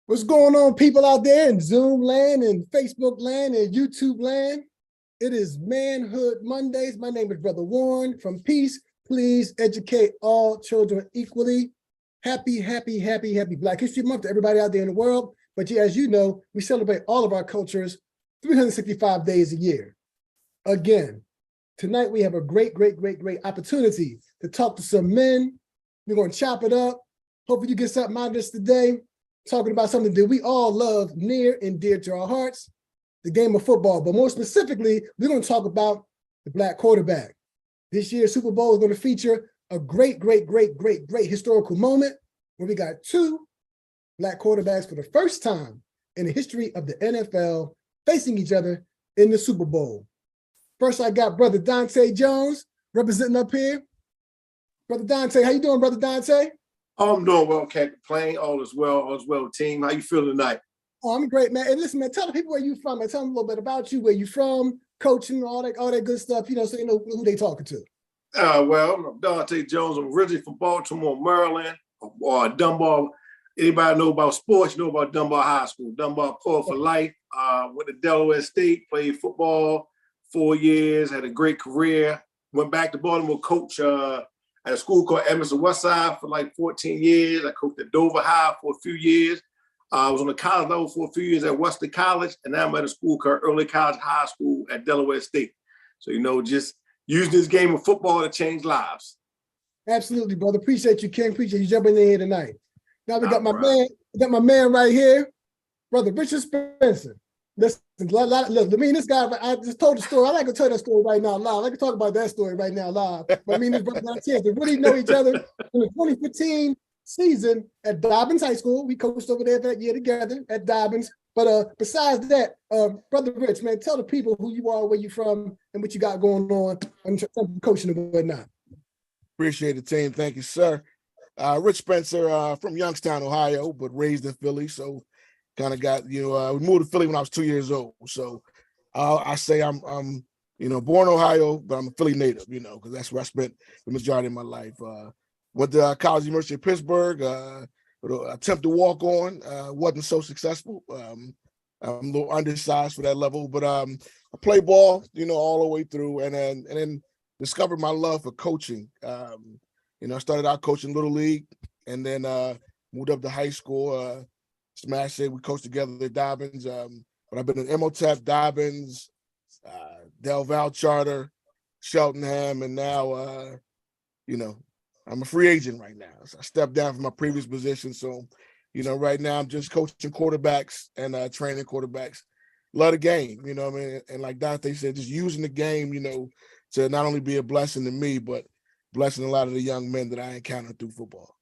What's going on, people out there in Zoom land and Facebook land and YouTube land? It is Manhood Mondays. My name is Brother Warren from Peace. Please educate all children equally. Happy Black History Month to everybody out there in the world. But yeah, as you know, we celebrate all of our cultures 365 days a year. Again, tonight we have a great opportunity to talk to some men. We're going to chop it up. Hopefully you get something out of this today. Talking about something that we all love near and dear to our hearts, the game of football. But more specifically, we're going to talk about the Black quarterback. This year's Super Bowl is going to feature a great historical moment where we got two Black quarterbacks for the first time in the history of the NFL facing each other in the Super Bowl. First, I got Brother Dante Jones representing up here. Brother Dante, how you doing, Brother Dante? I'm doing well, can't complain. All is well, team. How you feeling tonight? Oh, I'm great, man. And listen, man, tell the people where you from, and tell them a little bit about you, where you from, coaching, all that good stuff, so you know who they talking to. Well, I'm Dante Jones. I'm originally from Baltimore, Maryland, or Dunbar. Anybody know about sports, you know about Dunbar High School. Dunbar Poor for life. Went to Delaware State, played football 4 years, had a great career. Went back to Baltimore, coach at a school called Emerson Westside for like 14 years. I coached at Dover High for a few years. I was on the college level for a few years at Western College, and now I'm at a school called Early College High School at Delaware State. So, just using this game of football to change lives. Absolutely, brother. Appreciate you, King. Appreciate you jumping in here tonight. Now we got my man right here, Brother Richard Spencer. Listen, look, this guy, I just told the story. I like to tell that story right now live. I like to talk about that story right now live. But this brother got a chance to really know each other in the 2015 season at Dobbins High School. We coached over there that year together at Dobbins. But besides that, Brother Rich, man, tell the people who you are, where you from, and what you got going on and coaching and whatnot. Appreciate it, team. Thank you, sir. Rich Spencer from Youngstown, Ohio, but raised in Philly. So kind of got, we moved to Philly when I was 2 years old. So I say I'm born in Ohio, but I'm a Philly native, because that's where I spent the majority of my life. Went to College University of Pittsburgh, attempt to walk on, wasn't so successful. I'm a little undersized for that level, but I play ball, all the way through, and then discovered my love for coaching. I started out coaching Little League, and then moved up to high school. Smash it. We coached together at Dobbins. But I've been in Emotep, Dobbins, Del Val Charter, Cheltenham, and now, I'm a free agent right now. So I stepped down from my previous position. So, right now I'm just coaching quarterbacks and training quarterbacks. Love the game, what I mean? And like Dante said, just using the game, to not only be a blessing to me, but blessing a lot of the young men that I encounter through football.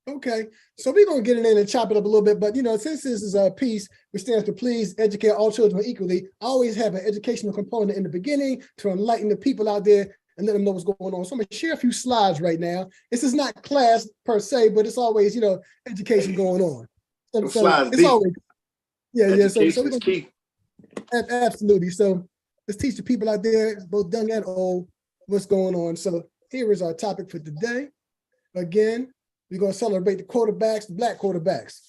Okay, so we're going to get in there and chop it up a little bit, but since this is a P.E.A.C.E, which stands for Please Educate All Children Equally, I always have an educational component in the beginning to enlighten the people out there and let them know what's going on. So I'm going to share a few slides right now. This is not class per se, but it's always, education going on. So it's deep. Always, education is key. Absolutely. So let's teach the people out there, both young and old, what's going on. So here is our topic for today. Again, we're going to celebrate the quarterbacks, the Black quarterbacks,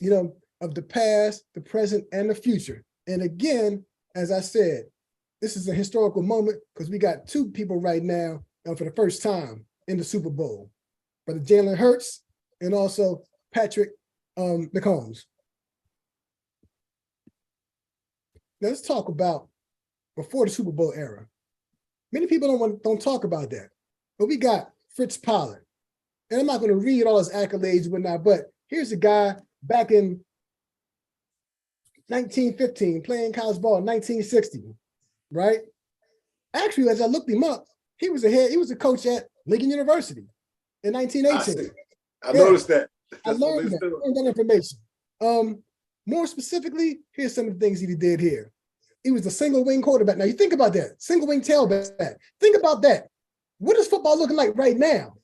of the past, the present, and the future. And again, as I said, this is a historical moment because we got two people right now for the first time in the Super Bowl, Brother Jalen Hurts and also Patrick Mahomes. Now let's talk about before the Super Bowl era. Many people don't talk about that, but we got Fritz Pollard. And I'm not going to read all his accolades and whatnot, but here's a guy back in 1915 playing college ball in 1960, right? Actually, as I looked him up, he was a coach at Lincoln University in 1918. I noticed that. I learned that information. More specifically, here's some of the things he did here. He was a single wing quarterback. Now you think about that, single wing tailback. Think about that. What is football looking like right now?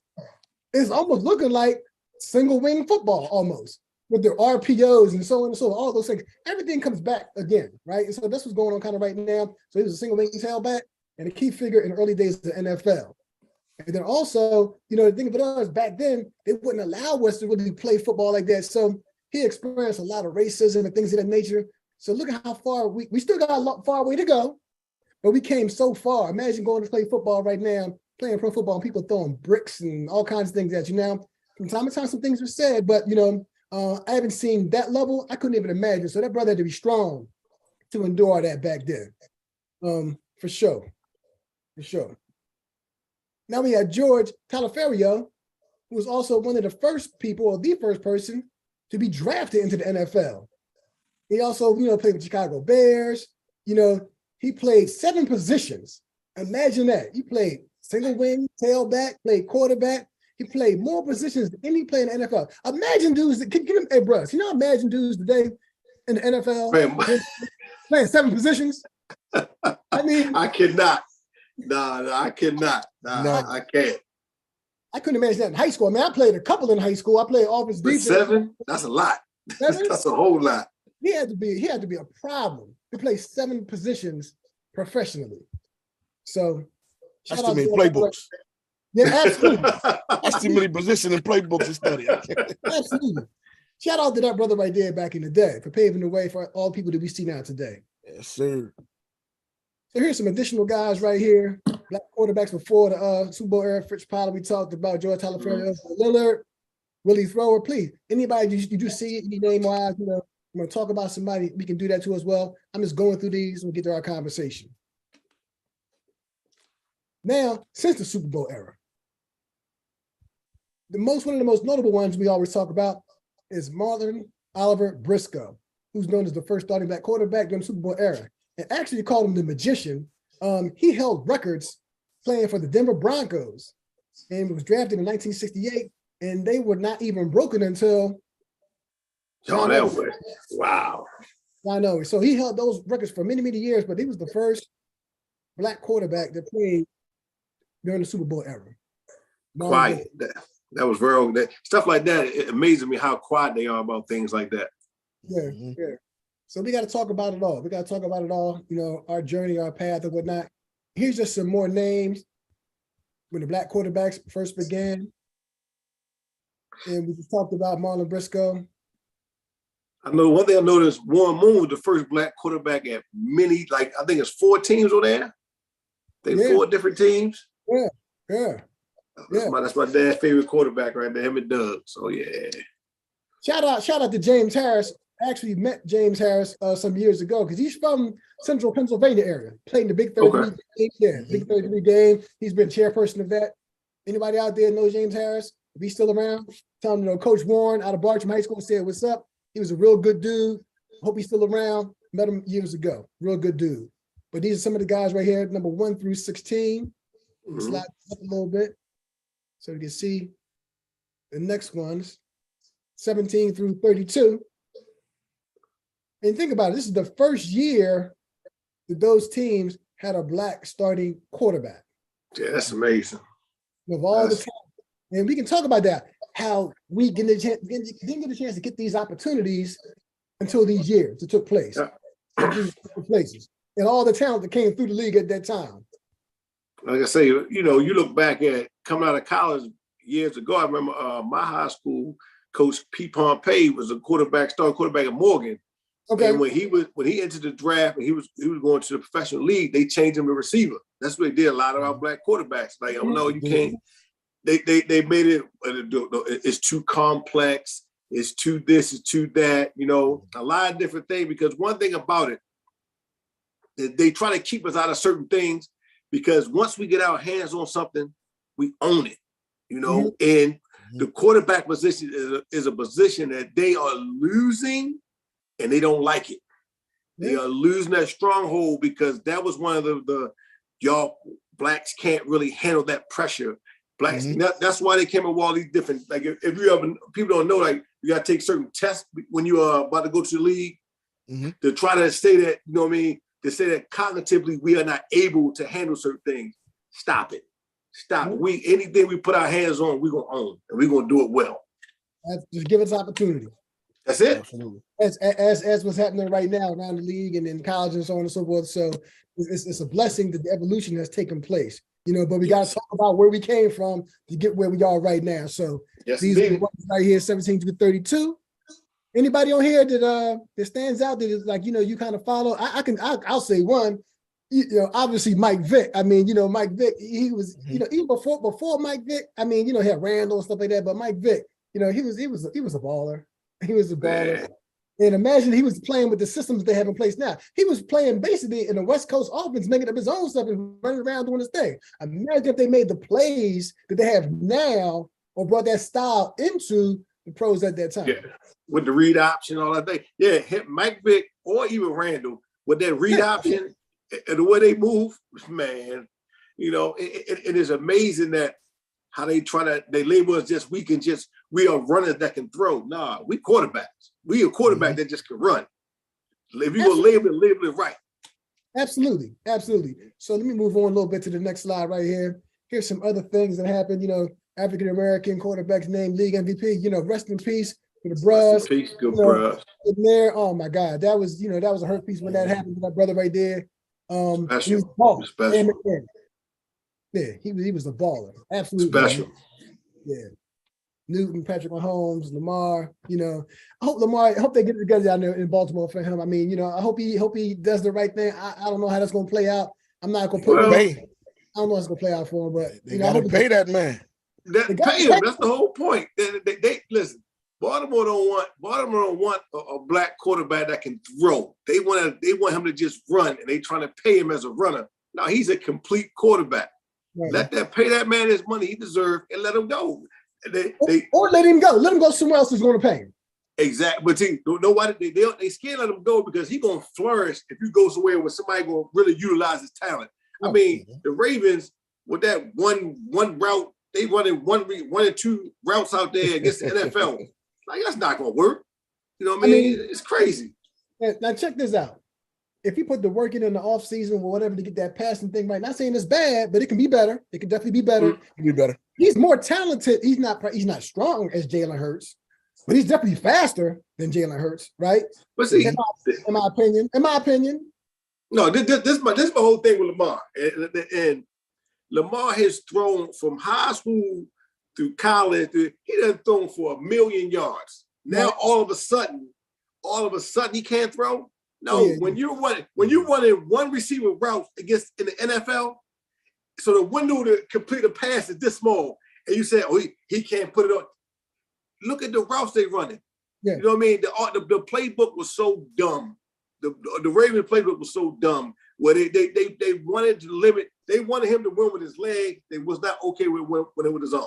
It's almost looking like single wing football almost with their RPOs and so on and so on, all those things. Everything comes back again, right? And so that's what's going on kind of right now. So he was a single wing tailback and a key figure in the early days of the NFL. And then also, the thing about us back then, they wouldn't allow us to really play football like that. So he experienced a lot of racism and things of that nature. So look at how far we still got a lot far way to go, but we came so far. Imagine going to play football right now, playing pro football, and people throwing bricks and all kinds of things at you. Now, from time to time, some things were said, but I haven't seen that level. I couldn't even imagine. So that brother had to be strong to endure that back then. For sure. Now we had George Talaferio, who was also one of the first people, or the first person, to be drafted into the NFL. He also, played with Chicago Bears. He played 7 positions. Imagine that. He played single wing, tailback, played quarterback. He played more positions than any player in the NFL. Imagine dudes that can hey, bro, imagine dudes today in the NFL playing 7 positions. I mean, I cannot. No, I cannot. No, I can't. I couldn't imagine that in high school. I mean, I played a couple in high school. I played offense defense. 7? That's a lot. 7? That's a whole lot. He had to be a problem to play 7 positions professionally. So that's too many playbooks. Yeah, absolutely. That's too many positions and playbooks to study. Absolutely. Shout out to that brother right there back in the day for paving the way for all people that we see now today. Yes, sir. So here's some additional guys right here. Black quarterbacks before the Super Bowl era. Fritz Pollard, we talked about George Talaferio, Lillard, Willie Thrower. Please, anybody you do see any name-wise, I'm going to talk about somebody, we can do that too as well. I'm just going through these and we'll get to our conversation. Now, since the Super Bowl era, one of the most notable ones we always talk about is Marlon Oliver Briscoe, who's known as the first starting black quarterback during the Super Bowl era. And actually called him the magician. He held records playing for the Denver Broncos and was drafted in 1968, and they were not even broken until John Elway. Wow. I know. So he held those records for many, many years, but he was the first black quarterback that played during the Super Bowl era. Quiet. That was very stuff like that. It amazes me how quiet they are about things like that. Yeah. So we got to talk about it all. Our journey, our path, and whatnot. Here's just some more names when the black quarterbacks first began. And we just talked about Marlon Briscoe. I know one thing I noticed, Warren Moon was the first black quarterback at many, I think it's 4 teams over there. 4 different teams. Yeah. That's my dad's favorite quarterback right there, him and Doug. So yeah. Shout out to James Harris. I actually met James Harris some years ago because he's from Central Pennsylvania area. Played in the Big 33 game. Yeah, Big 33 game. He's been chairperson of that. Anybody out there knows James Harris? If he's still around, tell him, Coach Warren out of Bartram High School said, "What's up?" He was a real good dude. Hope he's still around. Met him years ago. Real good dude. But these are some of the guys right here, number 1 through 16. Slide up a little bit so you can see the next ones, 17 through 32. And think about it, this is the first year that those teams had a black starting quarterback. Yeah, that's amazing. Of all the time. And we can talk about that, how we didn't get a chance to get these opportunities until these years that took place. These places. And all the talent that came through the league at that time. Like I say, you look back at coming out of college years ago, I remember my high school coach, P.E.A.C.E, was a starting quarterback at Morgan. Okay. And when he entered the draft and he was going to the professional league, they changed him to receiver. That's what they did. A lot of our black quarterbacks, no, you can't. They made it. It's too complex. It's too this. It's too that. A lot of different things. Because one thing about it, they try to keep us out of certain things. Because once we get our hands on something, we own it. And the quarterback position is a position that they are losing. And they don't like it. They are losing that stronghold because that was one of the y'all blacks can't really handle that pressure. Blacks, that's why they came up with all these different, if you ever, people don't know, you got to take certain tests when you are about to go to the league to try to say that, to say that cognitively we are not able to handle certain things. Stop it. Anything we put our hands on, we're going to own and we're going to do it well. Just give us opportunity. That's it. Absolutely. As what's happening right now around the league and in college and so on and so forth. So it's a blessing that the evolution has taken place, but we got to talk about where we came from to get where we are right now. So these are the ones right here, 17 to 32. Anybody on here that stands out that is like, you kind of follow? I'll say one. Obviously Mike Vick. I mean, Mike Vick, he was, even before Mike Vick, I mean, he had Randall and stuff like that, but Mike Vick, he was a baller. He was a baller. Man. And imagine he was playing with the systems they have in place now. He was playing basically in the West Coast offense, making up his own stuff and running around doing his thing. Imagine if they made the plays that they have now or brought that style into the pros at that time. Yeah, with the read option, all that thing. Yeah, Mike Vick or even Randall with that read option and the way they move, man. It is amazing that how they label us we are runners that can throw. Nah, we quarterbacks. We a quarterback that just can run. If you're gonna label it right. Absolutely. So let me move on a little bit to the next slide right here. Here's some other things that happened. African-American quarterbacks named league MVP, rest in peace for the Bros. Rest in peace, good Bros. There, oh my God, that was a hurt piece when that happened to my brother right there. Special. Yeah, he was a baller. Absolutely. Special. Yeah. Newton, Patrick Mahomes, Lamar, I hope they get it together down there in Baltimore for him. I mean, I hope he does the right thing. I don't know how that's going to play out. I'm not going to put I don't know how it's going to play out for him, but they got to pay that man. Pay him. That's the whole point. They listen. Baltimore don't want a black quarterback that can throw. They want him to just run, and they trying to pay him as a runner. Now he's a complete quarterback. Right. Pay that man his money he deserves and let him go. Or let him go. Let him go somewhere else who's going to pay him. Exactly. But see, nobody they scared let him go because he's gonna flourish if you go somewhere where somebody gonna really utilize his talent. I mean, the Ravens with that one route, they running one and two routes out there against the NFL. Like that's not gonna work. You know what I mean? It's crazy. Now check this out. If you put the work in the off season or whatever to get that passing thing right, not saying it's bad, but it can be better. It can definitely be better. It can be better. He's more talented. He's not strong as Jalen Hurts, but he's definitely faster than Jalen Hurts, right? But see, in my opinion. No, this my whole thing with Lamar. And Lamar has thrown from high school through college. He done thrown for 1 million yards. Now all of a sudden he can't throw. No, when you're running one receiver route against in the NFL, so the window to complete a pass is this small, and you say, "Oh, he can't put it on." Look at the routes they running. Yeah. You know what I mean? The playbook was so dumb. The Ravens playbook was so dumb where they wanted to limit. They wanted him to win with his leg. They was not okay with when it was his arm.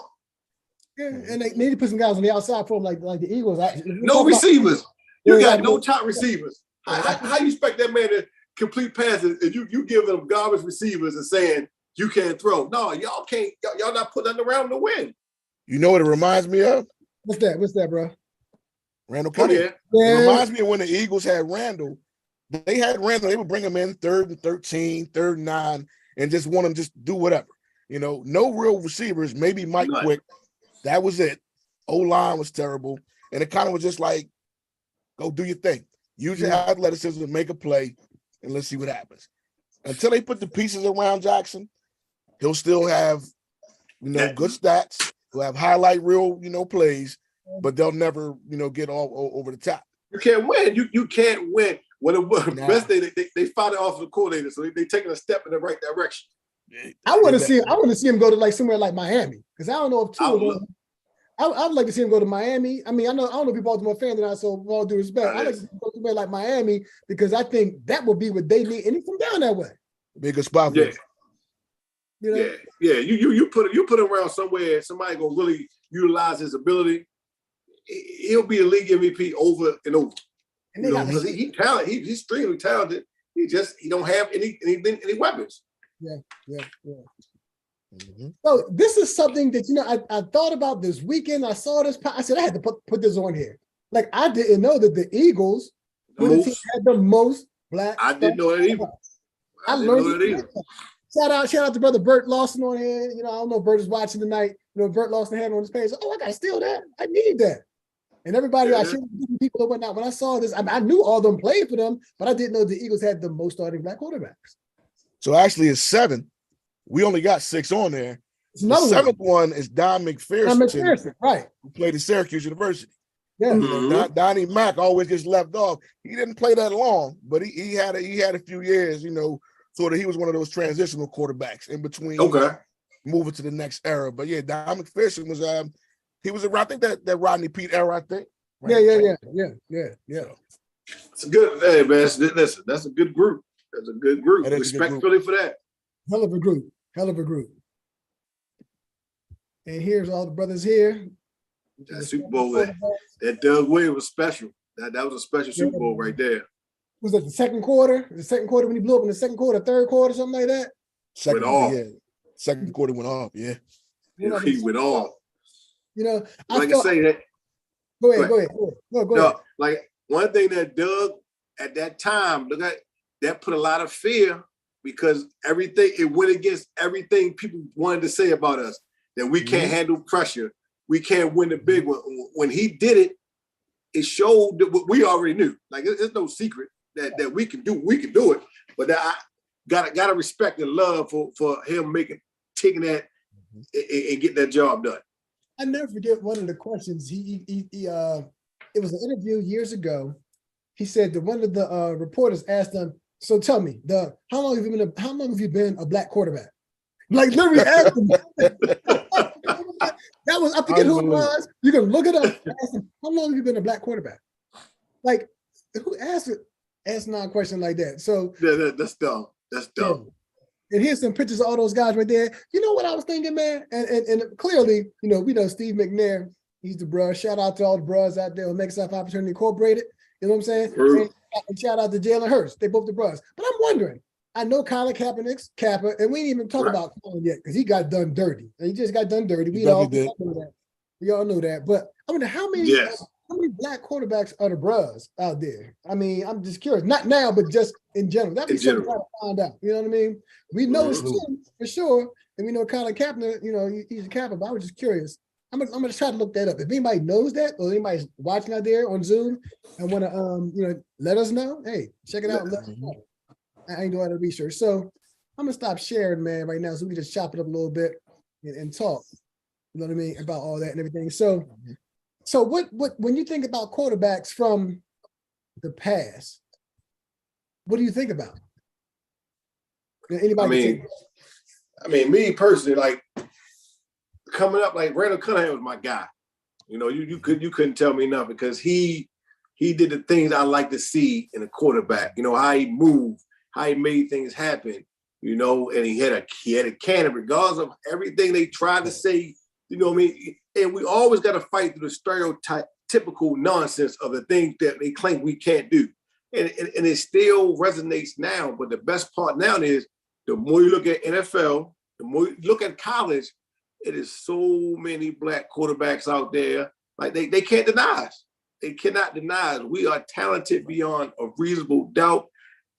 Yeah, and they need to put some guys on the outside for him, like the Eagles. No receivers. You got no top receivers. How you expect that man to complete passes if you give them garbage receivers and saying you can't throw? No, y'all can't. Y'all not putting nothing around to win. You know what it reminds me of? What's that, bro? Randall Cunningham. It reminds me of when the Eagles had Randall. They had Randall. They would bring him in 3rd and 13, 3rd and 9, and just want him just do whatever. No real receivers. Maybe Mike Quick. That was it. O-line was terrible, and it kind of was just like, go do your thing. Use your athleticism, make a play, and let's see what happens. Until they put the pieces around Jackson, he'll still have, good stats. He'll have highlight reel, plays, but they'll never, get all over the top. You can't win. You can't win. When the best they fired it off the coordinator, so they taking a step in the right direction. I want to see him go to somewhere like Miami, because I don't know if I would like to see him go to Miami. I mean, I don't know if you're a Baltimore fan or not, so with all due respect, I'd like to see him go somewhere like Miami because I think that would be what they need, and he come down that way. Big a spot for Yeah. You put him around somewhere, somebody gonna really utilize his ability. He'll be a league MVP over and over. And he's talented. He's extremely talented. He don't have any weapons. Yeah. Mm-hmm. So this is something that I thought about this weekend. I saw this. I said I had to put this on here. Like I didn't know that the Eagles had the most black. I didn't know that either. I learned it either. Shout out to brother Bert Lawson on here. I don't know if Bert is watching tonight. Bert Lawson had on his page. Oh, I gotta steal that. I need that. And everybody, I shared with people that went out. When I saw this, I knew all of them played for them, but I didn't know the Eagles had the most starting black quarterbacks. So actually, it's 7. We only got 6 on there. The 7th one is Don McPherson, right? Who played at Syracuse University. Yeah. Donnie Mack always gets left off. He didn't play that long, but he had a few years, sort of he was one of those transitional quarterbacks in between moving to the next era. But yeah, Don McPherson was he was around, I think that Rodney Pete era, I think. Right? Yeah. It's a good, hey man, listen, that's a good group. That's a good group. Respect Philly for that. Hell of a group. And here's all the brothers here. That Super Bowl, that Doug Williams was special. That was a special Super Bowl right there. Was it the second quarter? The second quarter when he blew up in the second quarter, third quarter, something like that? Second quarter went off, yeah. He went off. I say that. Go ahead. No, like one thing that Doug at that time, look at that put a lot of fear because it went against everything people wanted to say about us, that we can't handle pressure. We can't win the big one. When he did it, it showed that what we already knew. Like it's no secret that we can do it. But I gotta respect and love for him taking that and getting that job done. I never forget one of the questions. It was an interview years ago. He said that one of the reporters asked him, "So tell me, how long have you been a black quarterback?" Like literally asked him. That was, I forget who it was. You can look it up. Ask him, how long have you been a black quarterback? Like, who asked a question like that? So that's dumb. That's dumb. And here's some pictures of all those guys right there. You know what I was thinking, man? And clearly, we know Steve McNair. He's the bruh. Shout out to all the bruhs out there who make South Opportunity Incorporated. You know what I'm saying? And shout out to Jalen Hurts. They both the bruhs. But I'm wondering, I know Colin Kaepernick's Kappa, and we didn't even talk about Colin yet because he got done dirty. And he just got done dirty. We all know that. We all know that. But I wonder how many black quarterbacks are the bruhs out there? I mean, I'm just curious. Not now, but just in general. That'd be something to find out. You know what I mean? We know it's true for sure. And we know Colin Kaepernick, he's a Kappa, but I was just curious. I'm gonna try to look that up. If anybody knows that or anybody's watching out there on Zoom and want to let us know, hey, check it out and let us know. I ain't doing the research. So I'm gonna stop sharing, man, right now, so we can just chop it up a little bit and talk. You know what I mean? About all that and everything. So what when you think about quarterbacks from the past, what do you think about? Anybody? I mean, me personally, like coming up, like Randall Cunningham was my guy. You couldn't tell me nothing because he did the things I like to see in a quarterback. How he moved, how he made things happen. And he had a cannon, regardless of everything they tried to say. You know what I mean? And we always got to fight through the typical nonsense of the things that they claim we can't do. And it still resonates now. But the best part now is the more you look at NFL, the more you look at college, it is so many black quarterbacks out there. Like they can't deny us. They cannot deny us. We are talented beyond a reasonable doubt,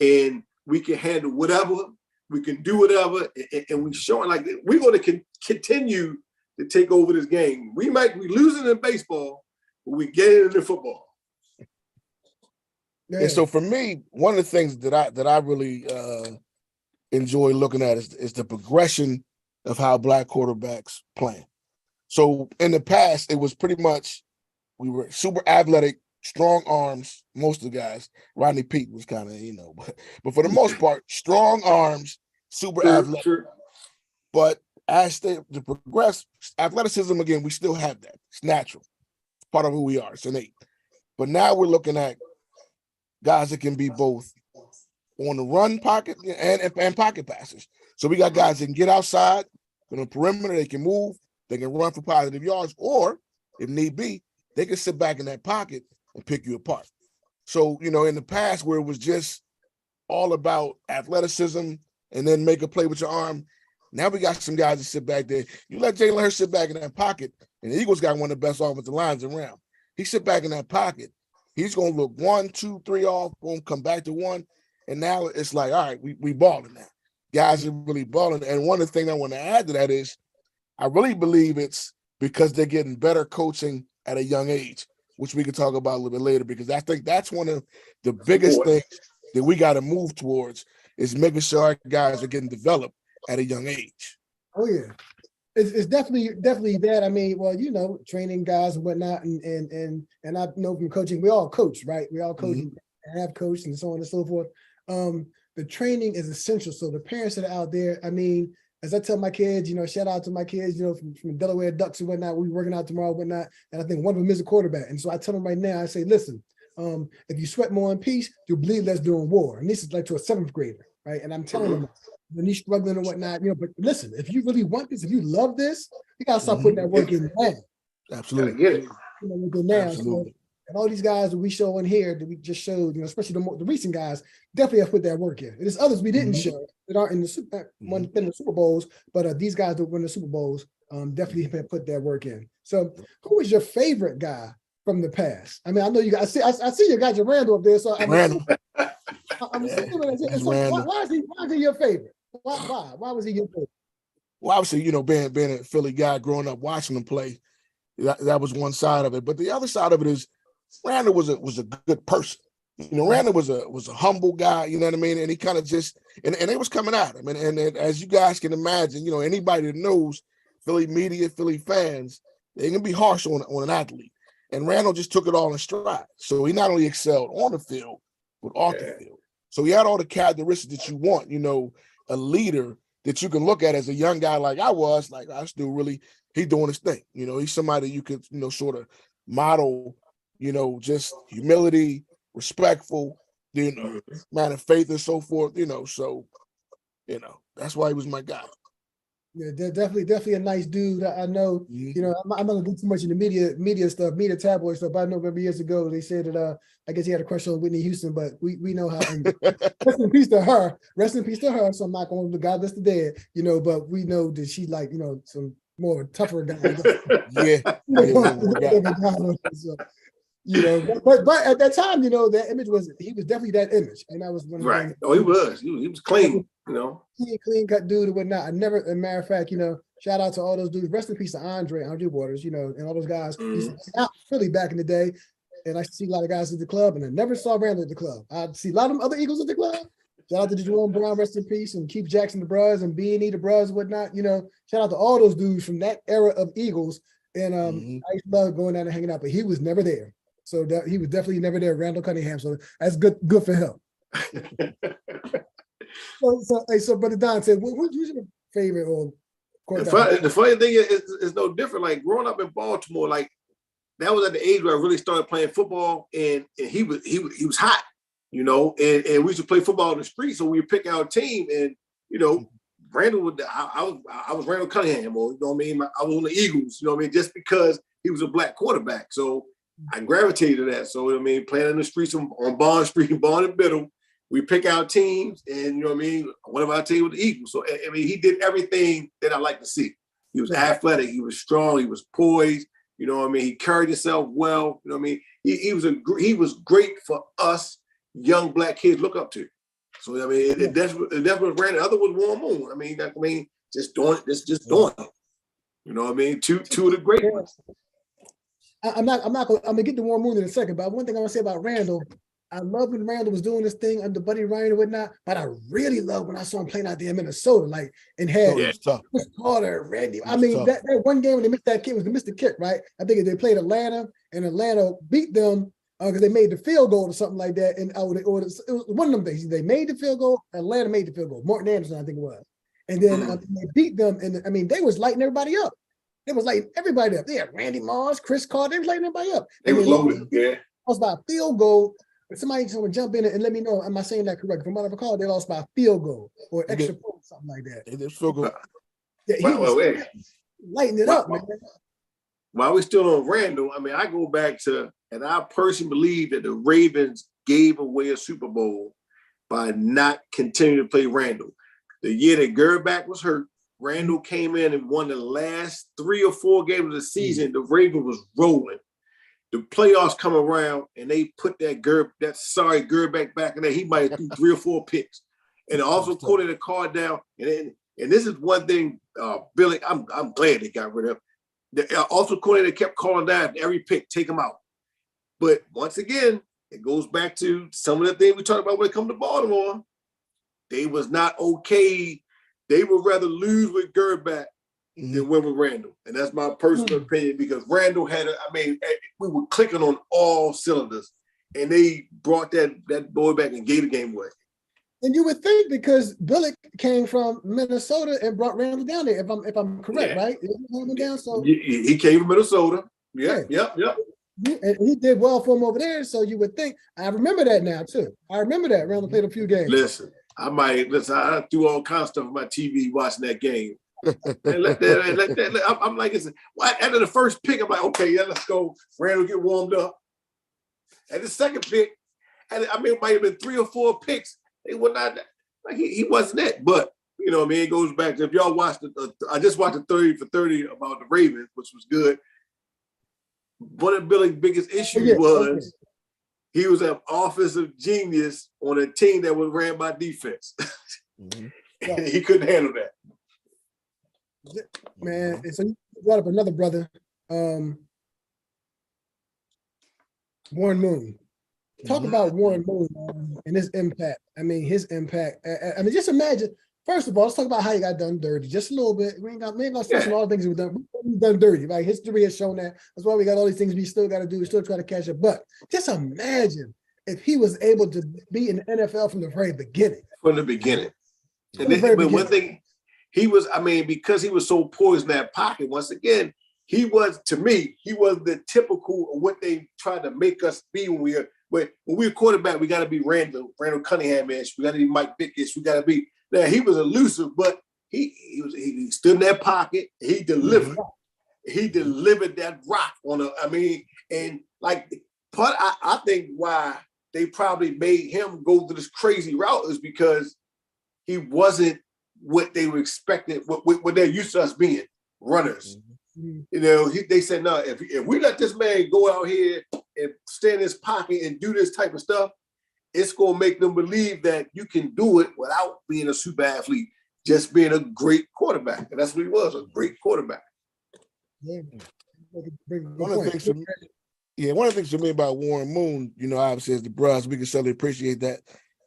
and we can handle whatever. We can do whatever, and we're showing like we're going to continue to take over this game. We might be losing in baseball, but we get it in football. Yeah. And so for me, one of the things that I really enjoy looking at is the progression of how black quarterbacks play. So in the past, it was pretty much we were super athletic, strong arms. Most of the guys, Rodney Pete was kind of but for the most part, strong arms, super athletic. Sure. But as they progress, athleticism again, we still have that. It's natural. It's part of who we are. It's innate. But now we're looking at guys that can be both on the run pocket and pocket passers. So we got guys that can get outside on the perimeter, they can move, they can run for positive yards, or if need be, they can sit back in that pocket and pick you apart. So, in the past where it was just all about athleticism and then make a play with your arm, now we got some guys that sit back there. You let Jalen Hurts sit back in that pocket, and the Eagles got one of the best offensive lines around. He sit back in that pocket. He's going to look 1, 2, 3 off, going to come back to 1. And now it's like, all right, we balling now. Guys are really balling. And one of the things I want to add to that is I really believe it's because they're getting better coaching at a young age, which we can talk about a little bit later, because I think that's one of the biggest things that we got to move towards is making sure our guys are getting developed at a young age. Oh, yeah. It's definitely that. I mean, well, you know, training guys and whatnot, and I know from coaching, we all coach, right? We all coach and have coached and so on and so forth. The training is essential. So the parents that are out there, I mean, as I tell my kids, you know, shout out to my kids, you know, from the Delaware Ducks and whatnot. We're working out tomorrow, whatnot, and I think one of them is a quarterback. And so I tell them right now, I say, listen, if you sweat more in peace, you'll bleed less during war. And this is like to a 7th grader, right? And I'm telling them, when he's struggling and whatnot, you know, but listen, if you really want this, if you love this, you gotta start putting that work in now. Absolutely. Get it. You know, now. Absolutely. So, and all these guys that we show in here that we just showed, you know, especially the recent guys, definitely have put that work in. There's others we didn't show that aren't in the Super Bowls, but these guys that win the Super Bowls definitely have put that work in. So, who is your favorite guy from the past? I mean, I know you guys. I see you got your Randall up there, so Randall. I'm assuming so why is he your favorite? Why was he your favorite? Well, obviously, you know, being a Philly guy, growing up watching him play, that was one side of it. But the other side of it is Randall was a good person. You know, Randall was a humble guy, you know what I mean? And he kind of just and they was coming at him. And as you guys can imagine, you know, anybody that knows Philly media, Philly fans, they can be harsh on an athlete. And Randall just took it all in stride. So he not only excelled on the field, but off the field. So he had all the characteristics that you want, you know, a leader that you can look at as a young guy like I was, like I still really, he's doing his thing. You know, he's somebody you could, you know, sort of model, you know, just humility, respectful, you know, man of faith and so forth, you know. So, you know, that's why he was my guy. Yeah, definitely a nice dude. I know, you know, I'm not gonna do too much in the media stuff, media tabloid stuff. But I know remember years ago they said that I guess he had a crush on Whitney Houston, but we know how. Rest in peace to her. Rest in peace to her. So I'm not going to God bless the dead, you know. But we know that she like, you know, some more tougher guy. So, you know, but at that time, you know, that image he was definitely that image, and that was one of the things. Oh, he was clean, you know, clean cut dude and whatnot. I never, as a matter of fact, you know, shout out to all those dudes. Rest in peace to Andre Waters, you know, and all those guys. He's out Philly back in the day, and I see a lot of guys at the club, and I never saw Randall at the club. I see a lot of them other Eagles at the club. Shout out to Jerome Brown, rest in peace, and Keith Jackson, the Bros, and B&E, the Bros, and whatnot. You know, shout out to all those dudes from that era of Eagles. And I used to love going down and hanging out, but he was never there. So he was definitely never there, Randall Cunningham. So that's good for him. So Brother Don said, who's your favorite or quarterback? The funny thing is no different. Like growing up in Baltimore, like that was at the age where I really started playing football, and he was hot, you know, and we used to play football in the street, so we would pick our team, and you know, Randall would I was Randall Cunningham, or you know what I mean, I was on the Eagles, you know what I mean, just because he was a black quarterback, so I gravitated to that. So I mean, playing in the streets on Bond Street, Bond and Biddle, we pick out teams, and you know what I mean. One of our teams was the Eagles. So I mean, he did everything that I like to see. He was athletic, he was strong, he was poised. You know what I mean. He carried himself well. You know what I mean. He was great for us young black kids look up to. So I mean, that's what ran. The other was Warren Moon. I mean, just doing it. You know what I mean. Two of the great ones. I'm gonna get to Warren Moon in a second, but one thing I want to say about Randall, I love when Randall was doing this thing under Buddy Ryan and whatnot, but I really love when I saw him playing out there in Minnesota, like and had Chris Carter, Randy. I mean, that one game when they missed that kick was they missed the kick, right? I think they played Atlanta and Atlanta beat them because they made the field goal or something like that. And it was one of them things. They made the field goal, Atlanta made the field goal. Martin Anderson, I think it was. And then they beat them, and I mean, they was lighting everybody up. They was lighting everybody up. They had Randy Moss, Chris Carter, they was lighting everybody up. They was loaded, yeah. Lost by a field goal. Somebody's going to jump in and let me know. Am I saying that correct? From what I recall, they lost by a field goal or extra point, something like that. They did field goal. Yeah, he was lighting it up, man. While we're still on Randall, I mean, I go back to, and I personally believe that the Ravens gave away a Super Bowl by not continuing to play Randall. The year that Gerback was hurt, Randall came in and won the last 3 or 4 games of the season. The Ravens was rolling. The playoffs come around and they put that Gerback back in there. He might do 3 or 4 picks. And also quoted the card down. And this is one thing, Billy, I'm glad they got rid of. The also coordinator kept calling down every pick, take him out. But once again, it goes back to some of the things we talked about when it comes to Baltimore. They was not okay. They would rather lose with Gerback than went with Randall. And that's my personal opinion because Randall had, we were clicking on all cylinders and they brought that boy back and gave the game away. And you would think because Billick came from Minnesota and brought Randall down there, if I'm correct, right? He came from Minnesota. Yep. And he did well for him over there, so you would think. I remember that now too. I remember that Randall played a few games. Listen, I threw all kinds of stuff on my TV watching that game. And I'm like, after the first pick, I'm like, okay, yeah, let's go. Randall get warmed up. And the second pick, it might have been 3 or 4 picks. They were not like he wasn't it, but you know, it goes back to if y'all watched I just watched the 30 for 30 about the Ravens, which was good. One of Billy's biggest issues was he was an offensive genius on a team that was ran by defense. And he couldn't handle that. Man, and so you brought up another brother, Warren Moon. Talk about Warren Moon and his impact. His impact. Just imagine. First of all, let's talk about how he got done dirty. Just a little bit. We ain't got stress on all the things he was done dirty. Like history has shown that. That's why we got all these things we still got to do. We still try to catch up. But just imagine if he was able to be in the NFL from the very beginning. From the beginning. One thing, he was. Because he was so poised in that pocket. Once again, he was the typical of what they tried to make us be when we're quarterback. We got to be Randall Cunningham-ish. We got to be Mike Vick-ish. We got to be. Now he was elusive, but he stood in that pocket. He delivered. He delivered that rock and like part. I think why they probably made him go to this crazy route is because he wasn't what they were expecting. What they're used to us being runners. They said no. If we let this man go out here and stay in his pocket and do this type of stuff, it's going to make them believe that you can do it without being a super athlete, just being a great quarterback. And that's what he was, a great quarterback. One of the things for me about Warren Moon, obviously as the Bros, we can certainly appreciate that.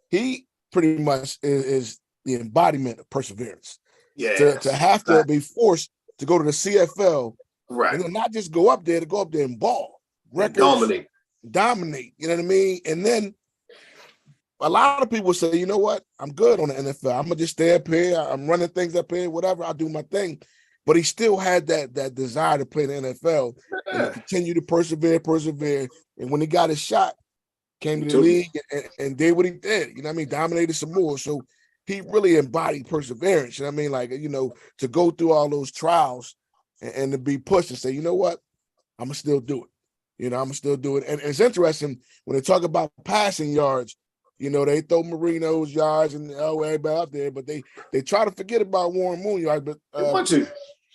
He pretty much is the embodiment of perseverance. Yeah. To have to be forced to go to the CFL, right? And then not just go up there and ball, records, dominate. You know what I mean? And then a lot of people say, you know what? I'm good on the NFL. I'm gonna just stay up here. I'm running things up here, whatever. I'll do my thing. But he still had that desire to play in the NFL and continue to persevere. And when he got his shot, came to the league and did what he did. You know what I mean? Dominated some more. So he really embodied perseverance. You know what I mean? To go through all those trials and to be pushed and say, you know what? I'm gonna still do it. I'm gonna still do it. And it's interesting when they talk about passing yards. They throw Marino's yards and everybody out there, but they try to forget about Warren Moon yards. But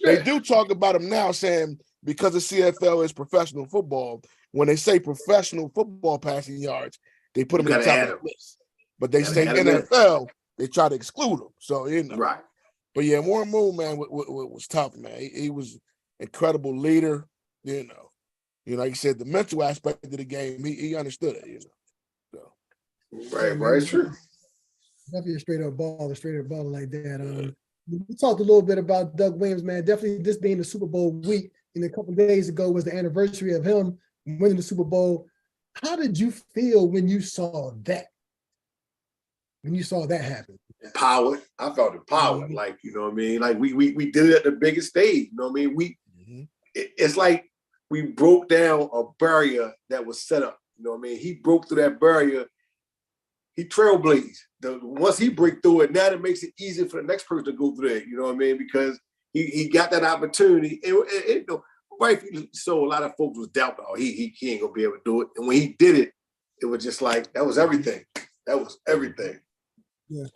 they do talk about him now, saying because the CFL is professional football, when they say professional football passing yards, they put him in the top of the list. But they say NFL, they try to exclude him. So right. But yeah, Warren Moon, man, was tough, man. He was an incredible leader. Like you said, the mental aspect of the game, he understood it. Right, true. Definitely a straight up baller like that. We talked a little bit about Doug Williams, man. Definitely this being the Super Bowl week, and a couple of days ago was the anniversary of him winning the Super Bowl. How did you feel when you saw that? When you saw that happen? Empowered. I felt empowered. Like, you know what I mean? Like we did it at the biggest stage. You know what I mean? It's like we broke down a barrier that was set up. You know what I mean? He broke through that barrier. He trailblazed. Once he break through it, now it makes it easier for the next person to go through it. You know what I mean? Because he got that opportunity. Rightfully so, a lot of folks was doubting, he ain't gonna be able to do it. And when he did it, it was just like that was everything. That was everything. Yeah.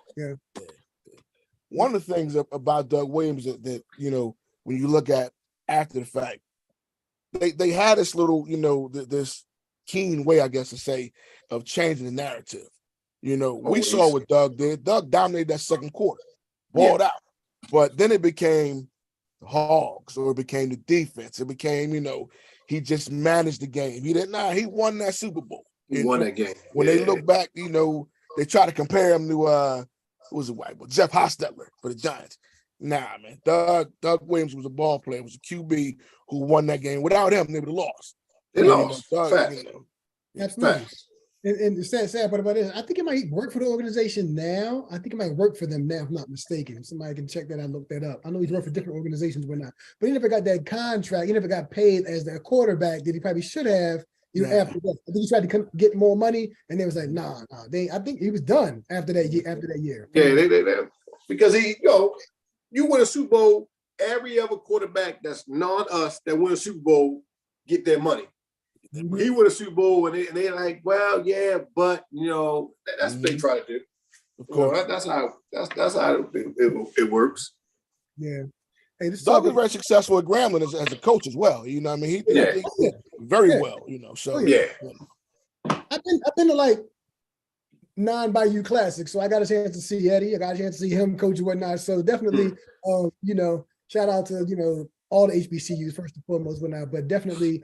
One of the things about Doug Williams that when you look at after the fact, they had this little, this keen way, I guess to say, of changing the narrative. We saw what Doug did. Doug dominated that second quarter, balled out. But then it became the Hogs, or it became the defense. It became, he just managed the game. He won that Super Bowl. He won that game. When they look back, they try to compare him to Jeff Hostetler for the Giants. Nah, man. Doug Williams was a ball player. Was a QB who won that game. Without him, they would have lost. They And, lost. Doug, Fact. Absolutely. Fact. And the sad part about it, I think it might work for the organization now. I think it might work for them now, if I'm not mistaken. Somebody can check that out and look that up. I know he's worked for different organizations, but not. But he never got that contract. He never got paid as the quarterback that he probably should have. After that, I think he tried to get more money, and they was like, nah. I think he was done after that year. Yeah, they because you win a Super Bowl. Every other quarterback that's non-us that win a Super Bowl get their money. Mm-hmm. He won a Super Bowl, and they're like, well, yeah, but that's what they try to do. Of course, that's how it works. Yeah. Hey, Doug was very successful at Grambling as a coach as well. You know what I mean? He did very well, so yeah. I've been to like non-Bayou Classics, so I got a chance to see Eddie. I got a chance to see him coach and whatnot. So definitely, shout out to all the HBCUs first and foremost, whatnot. But definitely,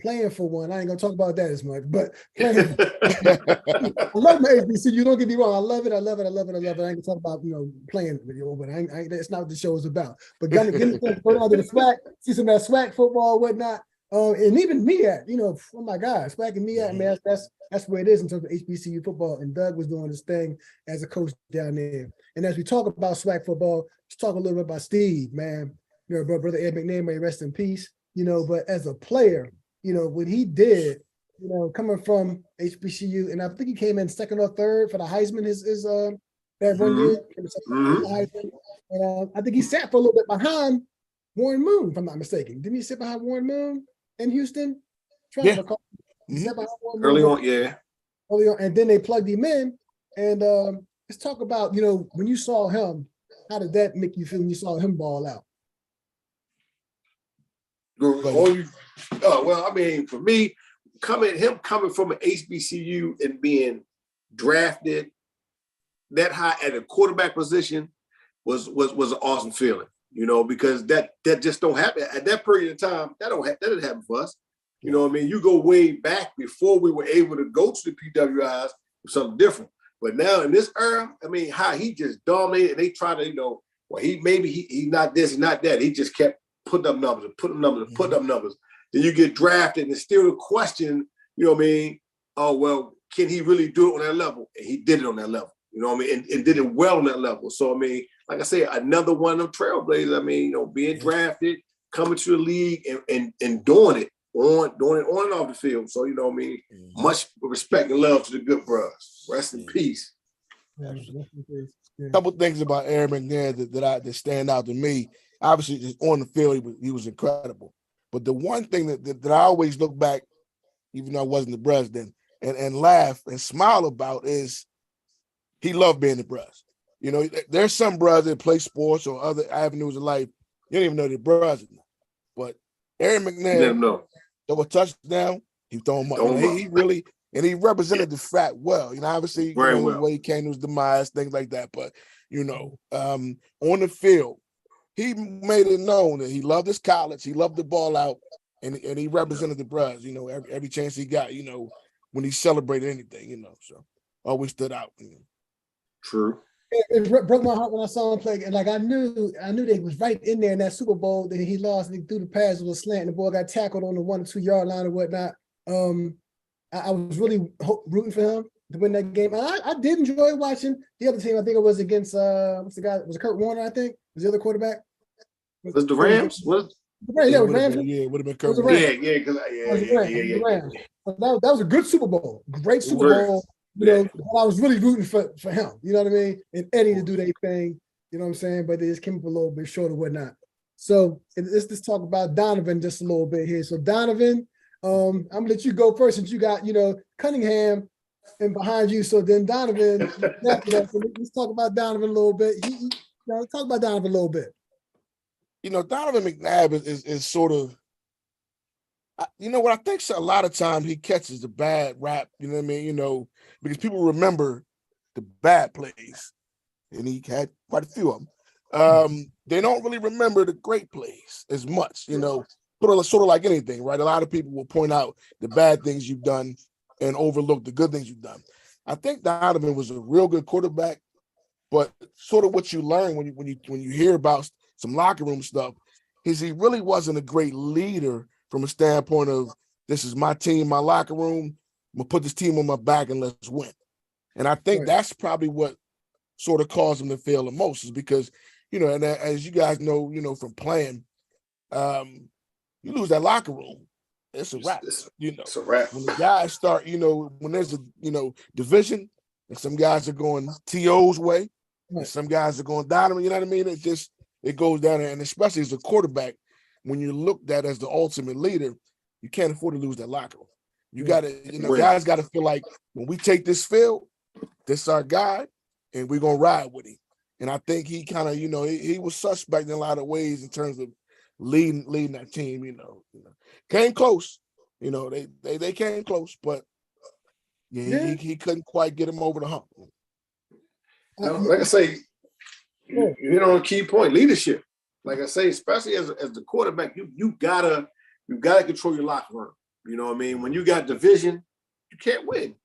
playing for one. I ain't gonna talk about that as much, but playing. I love my HBCU. Don't get me wrong. I love it. I ain't gonna talk about playing video, but that's not what the show is about. But go down to the SWAC, see some of that SWAC football, whatnot. And even MEAC, oh my God, SWAC and MEAC, man, that's where it is in terms of HBCU football. And Doug was doing his thing as a coach down there. And as we talk about SWAC football, let's talk a little bit about Steve, man. Brother Ed McNair, may rest in peace. But as a player, what he did, coming from HBCU, and I think he came in second or third for the Heisman that 1 year. And I think he sat for a little bit behind Warren Moon, if I'm not mistaken. Didn't he sit behind Warren Moon in Houston? Yeah. Early on, yeah. Early on, and then they plugged him in. And let's talk about, when you saw him, how did that make you feel when you saw him ball out? Well, I mean, for me, coming from an HBCU and being drafted that high at a quarterback position was an awesome feeling, because that just don't happen at that period of time. That didn't happen for us. You know what I mean? You go way back before we were able to go to the PWIs, something different. But now in this era, I mean, how he just dominated, and they try to, he's not this, he's not that. He just kept putting up numbers. Then you get drafted, and it's still a question, oh, well, can he really do it on that level? And he did it on that level, and did it well on that level. So, I mean, like I say, another one of them trailblazers, I mean, being drafted, coming to the league and doing it on and off the field. So, much respect and love to the good brothers. Rest in peace. A couple things about Aaron McNair that stand out to me. Obviously, just on the field, he was incredible. But the one thing that I always look back, even though I wasn't the president, and laugh and smile about is he loved being the president. There's some brothers that play sports or other avenues of life. You don't even know they're brothers. But Aaron McNair, throw a touchdown, he throw him up. He really, and he represented the fact well. Obviously, the way he came to his demise, things like that. But, on the field, he made it known that he loved his college, he loved the ball out, and he represented the Bros, every chance he got, when he celebrated anything, so always stood out. True. It broke my heart when I saw him play. And like I knew that he was right in there in that Super Bowl that he lost, and he threw the pass with a slant, and the ball got tackled on the 1 or 2 yard line or whatnot. I was really rooting for him to win that game. I did enjoy watching the other team. I think it was against what's the guy? Was it Kurt Warner? I think was the other quarterback. Was the Rams? Rams. It would have been Kurt Warner. Yeah. That was a good Super Bowl. Great Super Bowl. I was really rooting for him. You know what I mean? And Eddie to do their thing. You know what I'm saying? But they just came up a little bit short or whatnot. So let's just talk about Donovan just a little bit here. So Donovan, I'm gonna let you go first since you got Cunningham and behind you. So then Donovan, let's talk about Donovan a little bit. Talk about Donovan a little bit. Donovan McNabb is sort of, what I think a lot of times he catches the bad rap, you know what I mean? Because people remember the bad plays, and he had quite a few of them. They don't really remember the great plays as much, sort of like anything, right? A lot of people will point out the bad things you've done and overlook the good things you've done. I think Donovan was a real good quarterback, But sort of what you learn when you hear about some locker room stuff is he really wasn't a great leader from a standpoint of this is my team, my locker room. I'm gonna put this team on my back and let's win. And I think that's probably what sort of caused him to fail the most is because, and as you guys know, from playing, you lose that locker room, it's a wrap. It's a wrap. When the guys start, when there's a division, and some guys are going TO's way, and some guys are going down. You know what I mean? It goes down there, and especially as a quarterback, when you're looked at as the ultimate leader, you can't afford to lose that locker room. You got to, guys got to feel like when we take this field, this is our guy, and we're gonna ride with him. And I think he kind of, he was suspect in a lot of ways in terms of leading that team. Came close. They came close, but he couldn't quite get him over the hump. Like I say, you hit on a key point: leadership. Like I say, especially as the quarterback, you gotta control your locker room. You know what I mean? When you got division, you can't win.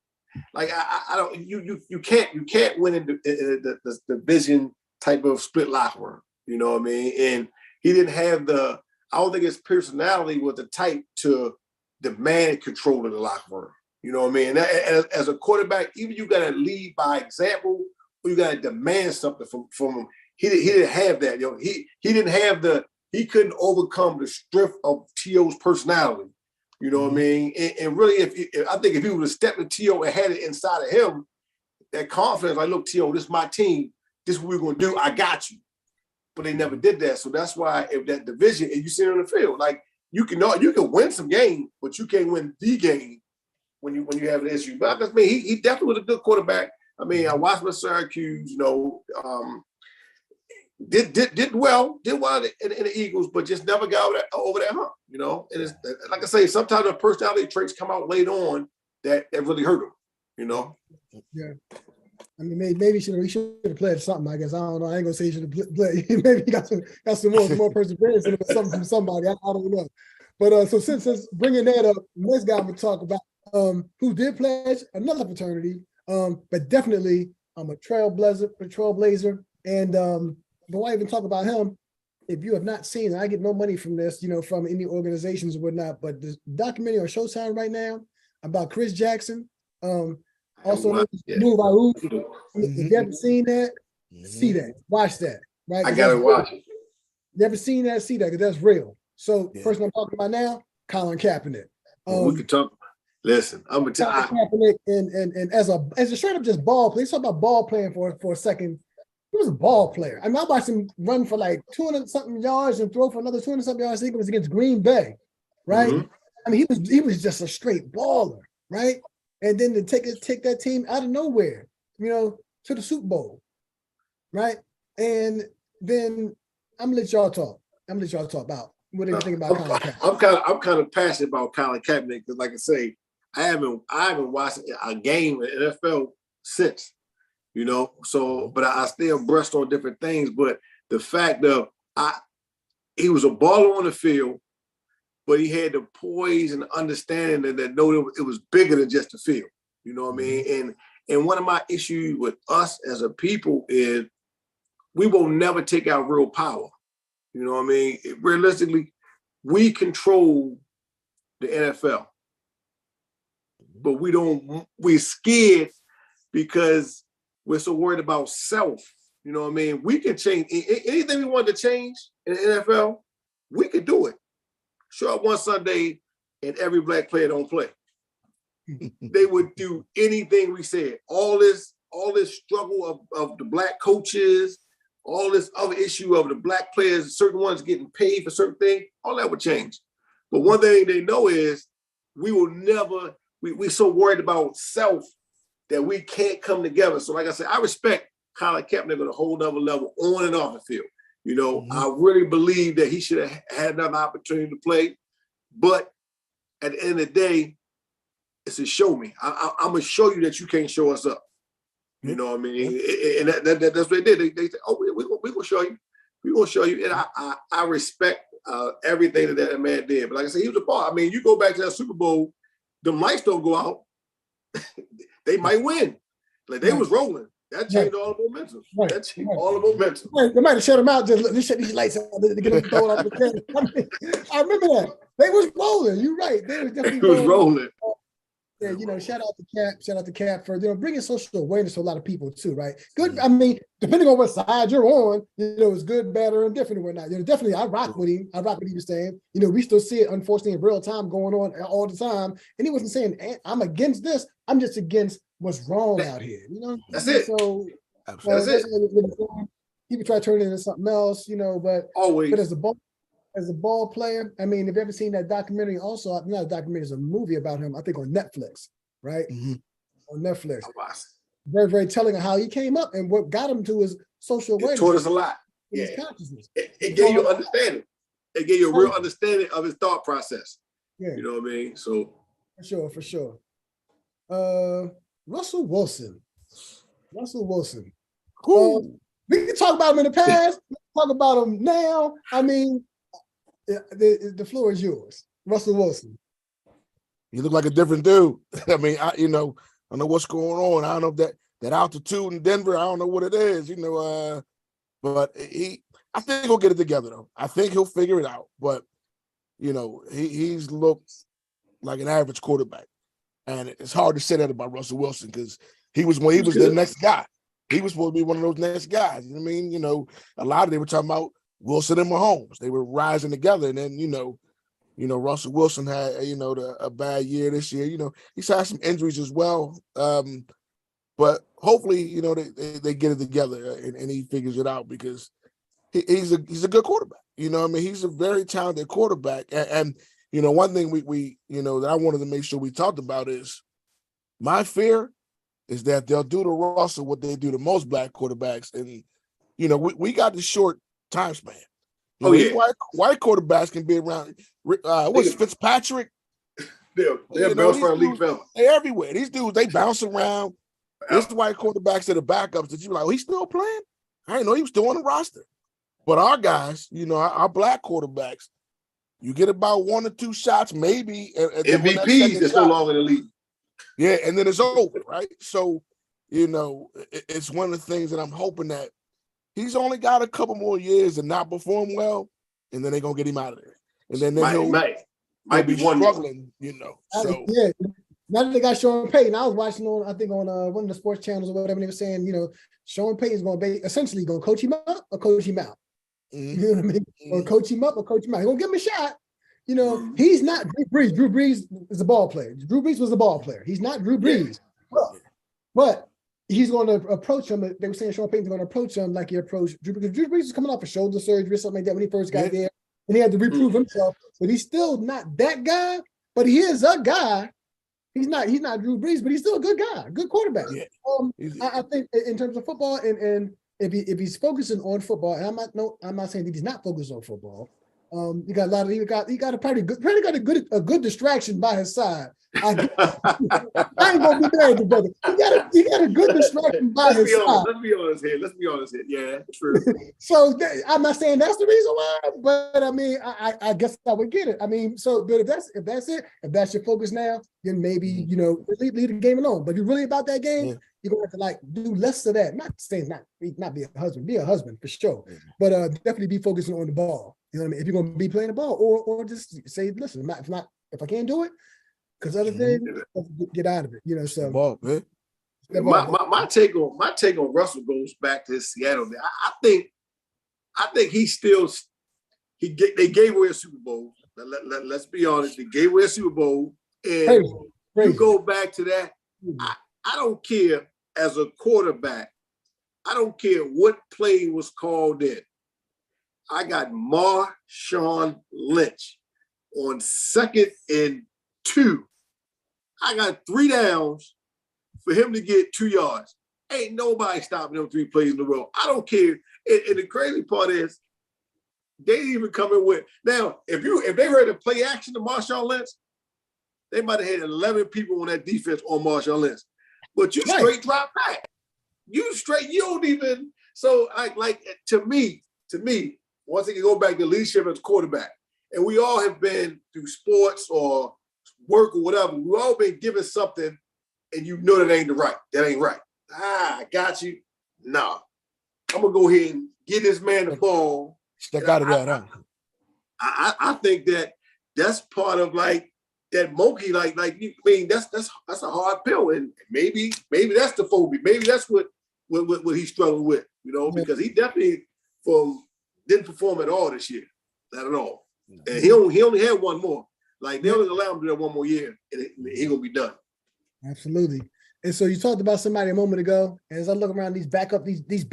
Like I don't you can't win in the division type of split locker room. You know what I mean? And he didn't have I don't think his personality was the type to demand control of the locker room. You know what I mean? And as a quarterback, even you got to lead by example, or you got to demand something from him. He didn't have that. He didn't have he couldn't overcome the strength of T.O.'s personality. You know what I mean? And really, I think if he would have stepped to T.O. and had it inside of him, that confidence, like, look, T.O., this is my team. This is what we're going to do. I got you. But they never did that. So that's why if that division, and you see it on the field, like you can win some games, but you can't win the game when you have an issue. But I mean, he definitely was a good quarterback. I mean, I watched him at Syracuse, did well in the Eagles, but just never got over that hump, And it's, like I say, sometimes the personality traits come out later on that really hurt him, Yeah. I mean, maybe he should have played something. I guess I don't know. I ain't gonna say he should have played. Maybe he got some more perseverance or something from somebody. I don't know. But so since bringing that up, next guy I'm gonna talk about who did pledge another fraternity, but definitely a trailblazer, and before I even talk about him, if you have not seen, I get no money from this, from any organizations or whatnot, but the documentary on Showtime right now about Chris Jackson, also Move. If you haven't seen that, see that, watch that. Right? I gotta watch it. Never seen that, see that, because that's real. So person I'm talking about now, Colin Kaepernick. We can talk. Listen, I'm gonna tell you. Kaepernick and as a straight up just ball player. Let's talk about ball playing for a second. He was a ball player. I mean, I watched him run for like 200-something yards and throw for another 200-something yards. I think it was against Green Bay, right? Mm-hmm. I mean, he was just a straight baller, right? And then to take that team out of nowhere, to the Super Bowl, right? And then I'm gonna let y'all talk. About what do you think about Colin Kaepernick. I'm kind of passionate about Colin Kaepernick because, like I say, I haven't watched a game in the NFL since. So, but I still brushed on different things. But the fact of he was a baller on the field, but he had the poise and the understanding that know it was bigger than just the field. You know what I mean? And one of my issues with us as a people is we will never take out real power. You know what I mean? Realistically, we control the NFL, but we're scared because we're so worried about self. You know what I mean? We can change anything we want to change in the NFL. We could do it. Show up one Sunday and every black player don't play. They would do anything we said. All this struggle of the black coaches, all this other issue of the black players, certain ones getting paid for certain things, all that would change. But one thing they know is we will never, we're so worried about self that we can't come together. So like I said, I respect Colin Kaepernick on a whole nother level on and off the field. I really believe that he should have had another opportunity to play. But at the end of the day, it's a show me. I'm going to show you that you can't show us up. You know what I mean? And that's what they did. They said, oh, we're going to show you. We're going to show you. And I respect everything that man did. But like I said, he was a ball. I mean, you go back to that Super Bowl, the lights don't go out. They might win. Like they was rolling. That changed all the momentum. Right. That changed all the momentum. They might have shut them out. Just shut these lights out to get them thrown off the camera. I remember that. They was rolling. You're right. They was definitely It was rolling. Yeah, shout out to Cap for bringing social awareness to a lot of people too, right? Good. I mean, depending on what side you're on, it's good, better, and different or whatnot. Definitely, I rock with him. I rock what he was saying. We still see it, unfortunately, in real time going on all the time. And he wasn't saying I'm against this. I'm just against what's wrong out here. That's it. So that's it. People try to turn it into something else, but always. But as a ball player, I mean, if you've ever seen that documentary, also not a documentary, it's a movie about him, I think on Netflix, right? Mm-hmm. On Netflix. Very, very telling of how he came up and what got him to his social awareness. It taught us a lot. His consciousness. It gave you understanding. It gave you a real understanding of his thought process. Yeah. You know what I mean? So for sure. Russell Wilson. We can talk about him in the past. We can talk about him now. I mean, the floor is yours, Russell Wilson. You look like a different dude. I mean, I don't know what's going on. I don't know if that altitude in Denver. I don't know what it is. But I think he'll get it together though. I think he'll figure it out. But he's looked like an average quarterback, and it's hard to say that about Russell Wilson because he was the next guy. He was supposed to be one of those next guys. You know what I mean? A lot of they were talking about Wilson and Mahomes. They were rising together, and then Russell Wilson had a bad year this year. He's had some injuries as well, but hopefully they get it together and he figures it out because he's a good quarterback. He's a very talented quarterback, and one thing we that I wanted to make sure we talked about is my fear is that they'll do to Russell what they do to most black quarterbacks, and we got the short time span. White quarterbacks can be around. What's Fitzpatrick? They're best friend league fella. They're everywhere. These dudes, they bounce around. There's the white quarterbacks that are backups that you're like, he's still playing? I didn't know he was still on the roster. But our guys, our black quarterbacks, you get about 1 or 2 shots, maybe. MVPs is no longer in the league. Yeah, and then it's over, right? So, it's one of the things that I'm hoping that he's only got a couple more years and not perform well, and then they're gonna get him out of there. And then he'll be struggling, So yeah. Now that they got Sean Payton, I was watching on one of the sports channels or whatever, and they were saying, Sean Payton's gonna be essentially gonna coach him up or coach him out. Mm-hmm. You know what I mean? Or coach him up or coach him out. He's gonna give him a shot. He's not Drew Brees. Drew Brees is a ball player. Drew Brees was a ball player. He's not Drew Brees. Yeah. But he's going to approach him. They were saying Sean Payton's going to approach him like he approached Drew, because Drew Brees was coming off a shoulder surgery or something like that when he first got there, and he had to reprove himself. But he's still not that guy. But he is a guy. He's not Drew Brees, but he's still a good guy, good quarterback. Yeah. I think in terms of football, and if he's focusing on football, and I'm not saying that he's not focused on football. He got a a good distraction by his side. I ain't gonna be mad at the brother. He got a good distraction by his side. Let's be honest here. Yeah, true. So I'm not saying that's the reason why, but I mean, I guess I would get it. I mean, but if that's it, if that's your focus now, then maybe leave the game alone. But if you're really about that game, you're gonna have to do less of that. Not saying not be a husband for sure, but definitely be focusing on the ball. You know what I mean? If you're gonna be playing the ball, or just say, listen, if I can't do it, because other things, get out of it. So ball, man. My take on Russell goes back to Seattle. I think they gave away a Super Bowl. Let's be honest, they gave away a Super Bowl, and you go back to that. I don't care as a quarterback. I don't care what play was called in. I got Marshawn Lynch on 2nd and 2. I got 3 downs for him to get 2 yards. Ain't nobody stopping them 3 plays in a row. I don't care. And the crazy part is, they didn't even come in with. Now, if they were to play action to Marshawn Lynch, they might have had 11 people on that defense on Marshawn Lynch. But you straight drop back. You don't even. So like to me, once again, go back to leadership as quarterback, and we all have been through sports or work or whatever. We've all been given something, and that ain't right. I got you. No, I'm gonna go ahead and get this man the ball. Stuck out of that, huh? I think that's part of like that monkey, like I mean that's a hard pill, and maybe that's the phobia. Maybe that's what he's struggling with, because he definitely didn't perform at all this year, not at all. And he only had one more. Like they only allow him to do that one more year, and he gonna be done. Absolutely. And so you talked about somebody a moment ago, and as I look around these backups, these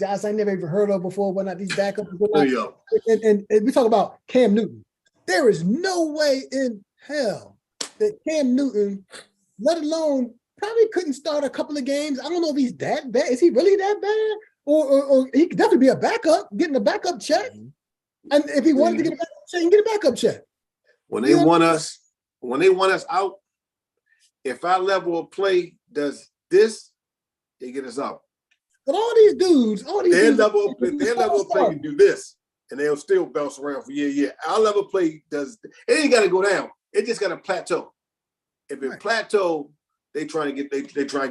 guys I never even heard of before, whatnot, these backups, whatnot, and we talk about Cam Newton. There is no way in hell that Cam Newton, let alone probably couldn't start a couple of games. I don't know if he's that bad. Is he really that bad? Or he could definitely be a backup, getting a backup check. And if he wanted to get a backup check, he can get a backup check. When they want us out, if our level of play does this, they get us out. But all these dudes, their level of play can do this, and they'll still bounce around for year. Our level of play does. It ain't got to go down. It just got to plateau. If it plateau, they try to get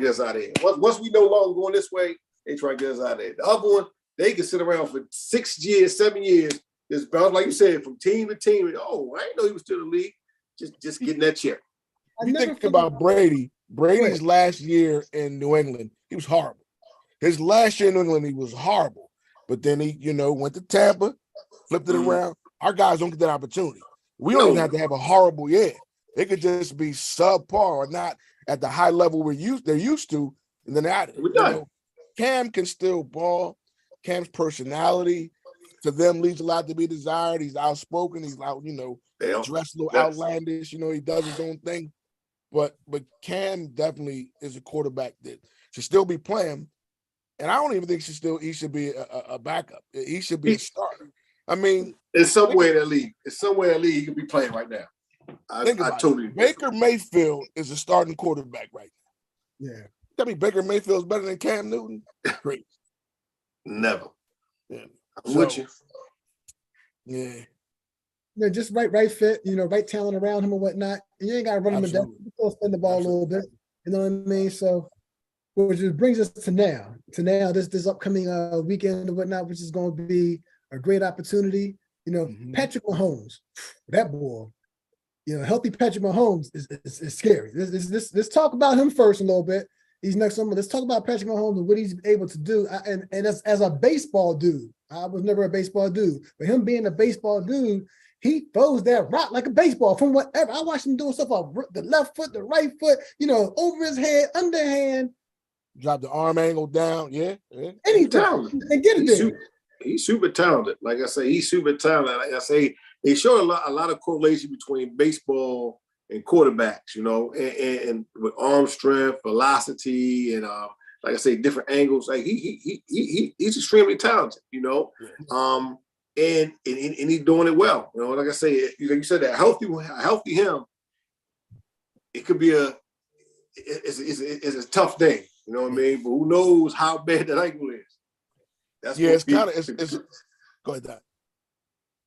us out of here. Once we no longer going this way, they try to get us out of there. The other one, they can sit around for 6 years, 7 years, just bounce like you said from team to team. Oh, I didn't know he was still in the league. Just getting that check. You think about Brady's last year in New England, he was horrible. His last year in New England, he was horrible. But then he, went to Tampa, flipped it around. Our guys don't get that opportunity. We don't even have to have a horrible year. They could just be subpar or not at the high level they're used to, and then out. Cam can still ball. Cam's personality to them leaves a lot to be desired. He's outspoken. He's out, dressed a little outlandish. He does his own thing. But Cam definitely is a quarterback that should still be playing. And I don't even think he should be a backup. He should be a starter. I mean, it's somewhere in the league. He could be playing right now. I totally agree. Baker Mayfield is a starting quarterback right now. Yeah. Tell me Baker Mayfield's better than Cam Newton? Great. Never. Yeah. I'm with you. Yeah. Yeah, just right fit, right talent around him and whatnot. You ain't got to run him in depth. You still spend the ball a little bit. You know what I mean? So, which brings us to now. This upcoming weekend and whatnot, which is going to be a great opportunity. Patrick Mahomes, that boy. Healthy Patrick Mahomes is scary. Let's talk about him first a little bit. He's next on. Let's talk about Patrick Mahomes and what he's able to do. And as a baseball dude, I was never a baseball dude, but him being a baseball dude, he throws that rock like a baseball from whatever. I watched him doing stuff off the left foot, the right foot, over his head, underhand. Drop the arm angle down. Yeah. Anytime. And get it there. He's super talented. Like I say, he's super talented. Like I say, they show a lot of correlation between baseball and quarterbacks, and with arm strength, velocity, and like I say, different angles. Like he's extremely talented, and he's doing it well. Like I say, like you said, that healthy him, it could be it's a tough thing. You know what I mean? But who knows how bad that ankle is? It's kind of go ahead, Dad.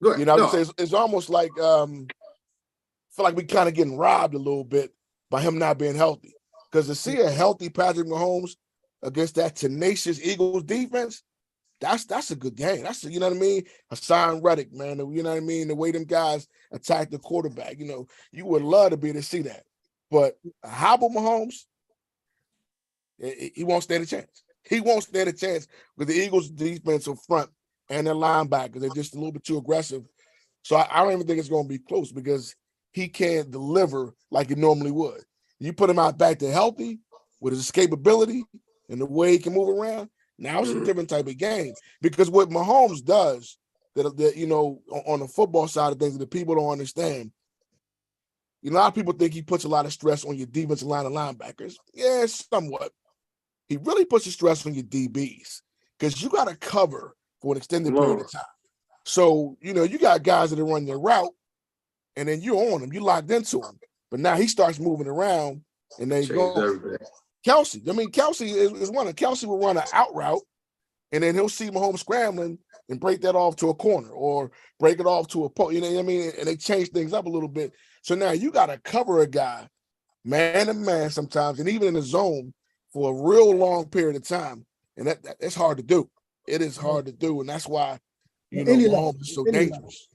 Go ahead. It's almost like I feel like we kind of getting robbed a little bit by him not being healthy. Because to see a healthy Patrick Mahomes against that tenacious Eagles defense, that's a good game. That's you know what I mean. Hassan Reddick, man. You know what I mean. The way them guys attack the quarterback. You would love to be able to see that. But how about Mahomes? He won't stand a chance. He won't stand a chance with the Eagles' defensive front and their linebackers. They're just a little bit too aggressive. So I don't even think it's going to be close because he can't deliver like he normally would. You put him out back to healthy with his escapability and the way he can move around. Now it's a different type of game because what Mahomes does that on the football side of things that people don't understand. A lot of people think he puts a lot of stress on your defensive line of linebackers. Yeah, somewhat. He really puts the stress on your DBs because you got to cover for an extended period of time. So, you got guys that are running their route and then you're on them. You locked into them. But now he starts moving around and they go. Kelsey is one of Kelsey will run an out route and then he'll see Mahomes scrambling and break that off to a corner or break it off to a post. You know what I mean? And they change things up a little bit. So now you got to cover a guy man to man sometimes and even in the zone for a real long period of time. And that's hard to do. It is hard to do. And that's why, Mahomes is so dangerous.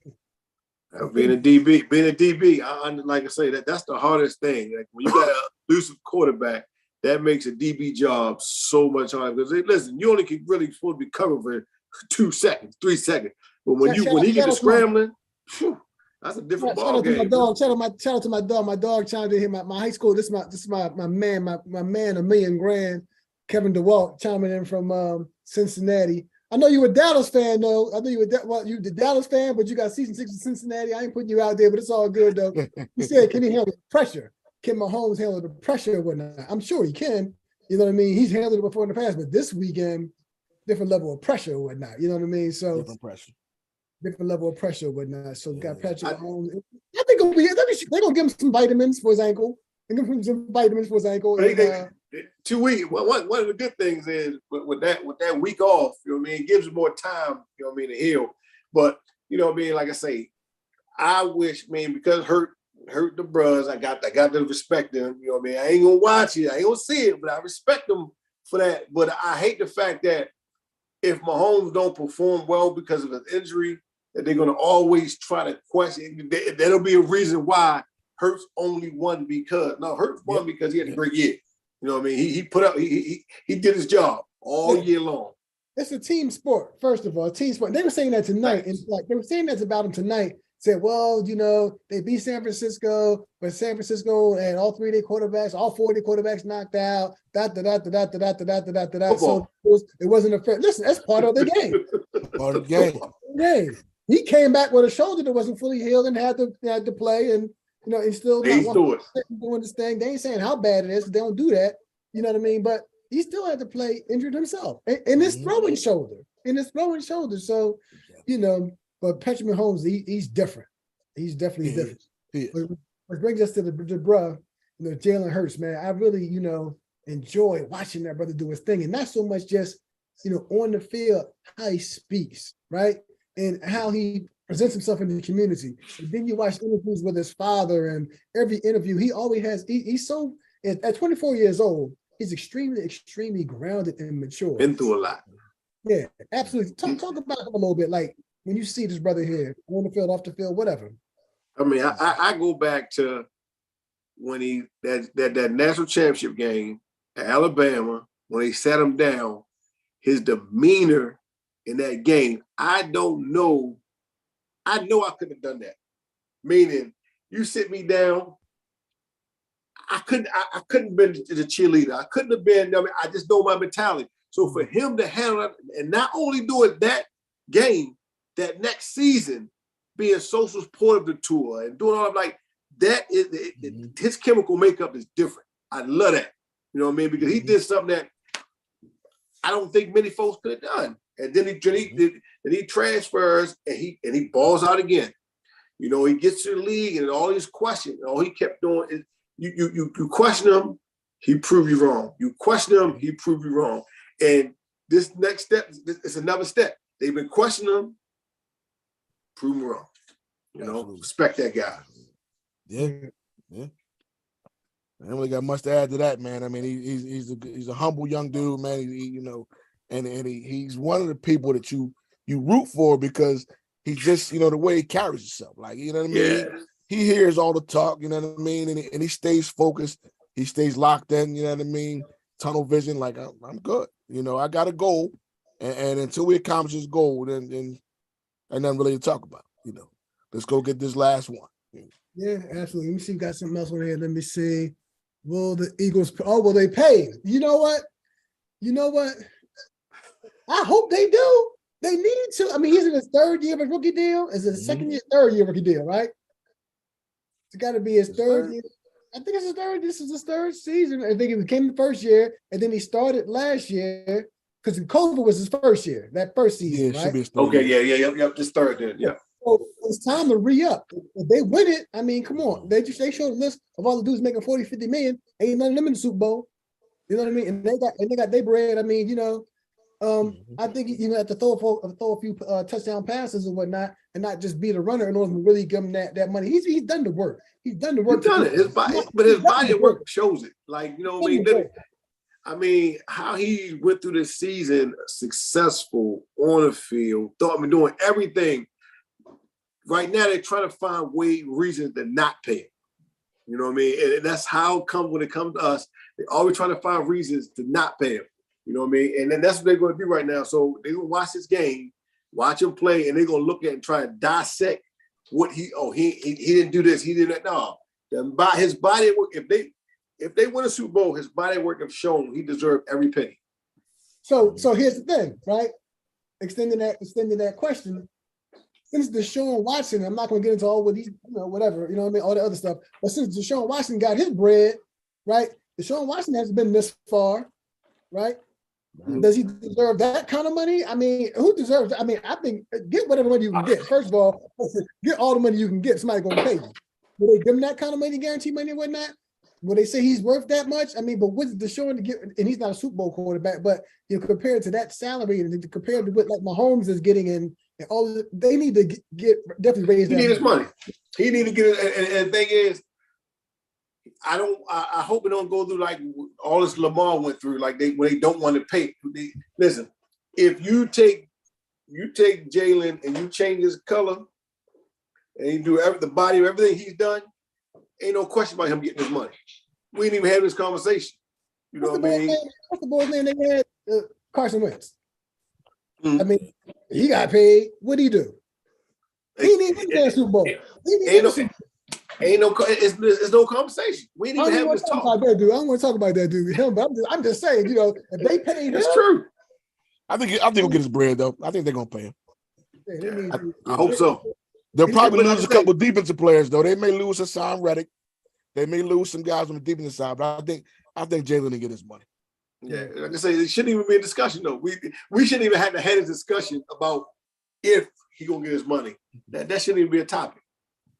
Being a DB, like I say, that's the hardest thing. Like when you got an elusive quarterback, that makes a DB job so much harder. Because listen, you only can really supposed to be covered for 2 seconds, 3 seconons. But when he gets to scrambling, that's a different ball game. Shout out to my dog. My dog chimed in here. My high school. This is my man, my man, $1,000,000, Kevin DeWalt, chiming in from Cincinnati. I know you a Dallas fan though. I know you you the Dallas fan, but you got season 6 in Cincinnati. I ain't putting you out there, but it's all good though. He said, can he handle the pressure? Can Mahomes handle the pressure or whatnot? I'm sure he can. You know what I mean? He's handled it before in the past, but this weekend, different level of pressure or whatnot. You know what I mean? So different level of pressure or whatnot. So got Patrick Mahomes. I think they're gonna give him some vitamins for his ankle. They're gonna give him some vitamins for his ankle. 2 weeks. One of the good things is with that week off, it gives him more time, to heal. But like I say, I wish, because hurt the bros, I got to respect them. I ain't gonna watch it, I ain't gonna see it, but I respect them for that. But I hate the fact that if Mahomes don't perform well because of his injury, that they're gonna always try to question. That'll be a reason why Hurts only won because Hurts won because he had a great year. He put up, he did his job all year long. It's a team sport, first of all, a team sport. They were saying that tonight, and they were saying that about him tonight. Said, well, they beat San Francisco, but San Francisco had all 3 of their quarterbacks, all 4 of their quarterbacks knocked out. So it wasn't a fair. Listen, that's part of the game. Part of the game. He came back with a shoulder that wasn't fully healed and had to play, and he's still doing this thing. They ain't saying how bad it is. They don't do that. You know what I mean? But he still had to play injured himself in his throwing shoulder. So, but Patrick Mahomes, he's different. He's definitely different. Which brings us to the bruh, Jalen Hurts, man. I really, enjoy watching that brother do his thing. And not so much just, on the field, how he speaks, right? And how he presents himself in the community. And then you watch interviews with his father, and every interview, he always has, he's so, at 24 years old, he's extremely, extremely grounded and mature. Been through a lot. Yeah, absolutely. Talk about him a little bit, like when you see this brother here, on the field, off the field, whatever. I go back to when that national championship game at Alabama, when they sat him down, his demeanor in that game, I know I couldn't have done that. Meaning, you sit me down, I couldn't been the cheerleader. I couldn't have been, I just know my mentality. So for him to handle it, and not only do it that game, that next season, being social support of the tour and doing all like that, his chemical makeup is different. I love that. You know what I mean? Because he did something that I don't think many folks could have done. And then he transfers and he balls out again. He gets to the league and all these questions. All he kept doing is you question him, he proved you wrong. You question him, he proved you wrong. And this next step is another step. They've been questioning him, prove him wrong. Respect that guy. Yeah. I don't really got much to add to that, man. He's a humble young dude, man. He's one of the people that you root for because he's just, the way he carries himself. Like, you know what I mean? Yeah. He hears all the talk, you know what I mean? And he stays focused. He stays locked in, you know what I mean? Tunnel vision, like, I'm good. I got a goal. And until we accomplish this goal, then ain't nothing really to talk about, Let's go get this last one. Yeah, absolutely. Let me see if we got something else on here. Let me see. Will the Eagles, will they pay? You know what? I hope they do. They need to. He's in his 3rd year of a rookie deal. Is it his 2nd year, 3rd year rookie deal, right? It's got to be his 3rd year. I think it's his 3rd. This is his 3rd season. I think it came the 1st year, and then he started last year because COVID was his 1st year, that 1st season, right? Okay, yeah, this 3rd then, yeah. So it's time to re-up. If they win it, come on. They showed a list of all the dudes making 40, 50 million. Ain't none of them in the Super Bowl. You know what I mean? And they got their bread. I think you have to throw a few touchdown passes and whatnot, and not just be the runner in order to really give him that money. He's done the work. He's done the work. He's done it. His body of work shows it. Like, I mean, how he went through this season successful on the field, thought me doing everything. Right now, they're trying to find reasons to not pay him. You know what I mean? And that's how come when it comes to us, they always trying to find reasons to not pay him. You know what I mean? And then that's what they're going to do right now. So they're going to watch this game, watch him play, and they're going to look at it and try to dissect what he didn't do this, he did that. No, his body work. If they win a Super Bowl, his body work have shown he deserved every penny. So here's the thing, right? Extending that question. Since Deshaun Watson, I'm not going to get into all what these, whatever, what I mean, all the other stuff. But since Deshaun Watson got his bread, right? Deshaun Watson hasn't been this far, right? Does he deserve that kind of money? I mean, who deserves it? I mean, I think get whatever money you can get. First of all, get all the money you can get. Somebody going to pay you. Will they give him that kind of money, guarantee money and whatnot? Will they say he's worth that much? I mean, but what's Deshaun to get? And he's not a Super Bowl quarterback, but compared to that salary and compared to what like Mahomes is getting in, and all of they need to get definitely raise that. He need his money. He need to get it. And the thing is, I hope it don't go through like all this Lamar went through, like when they don't want to pay. Listen, if you take Jalen and you change his color and you do the body of everything he's done, ain't no question about him getting his money. We didn't even have this conversation. You know what I mean? What's the boy's name they had? Carson Wentz. I mean, he got paid. What'd he do? He didn't even get a Super Bowl. It's no conversation. We didn't even have this talk. About that dude. I don't want to talk about that dude. Him, but I'm just saying, if they pay him, it's true. I think he'll get his bread though. I think they're gonna pay him. Yeah, I hope so. They'll probably lose a couple of defensive players though. They may lose Hassan Reddick. They may lose some guys on the defensive side, but I think Jalen will get his money. Yeah, like I say, it shouldn't even be a discussion though. We shouldn't even have to have a discussion about if he gonna get his money. That shouldn't even be a topic.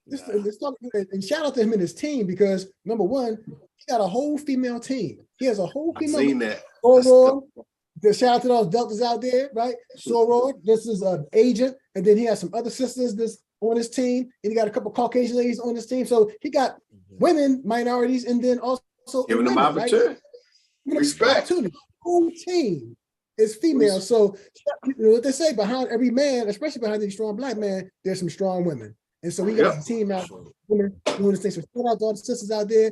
And shout out to him and his team because number one, he got a whole female team. He has a whole female. I've seen that. Shout out to those deltas out there, right? Soror, this is an agent, and then he has some other sisters that's on his team, and he got a couple Caucasian ladies on his team. So he got women, minorities, and then also giving them opportunity. Right? Respect. The whole team is female. So what they say, behind every man, especially behind these strong black men, there's some strong women. And so we got a team out women doing this thing. So shout out to all the sisters out there,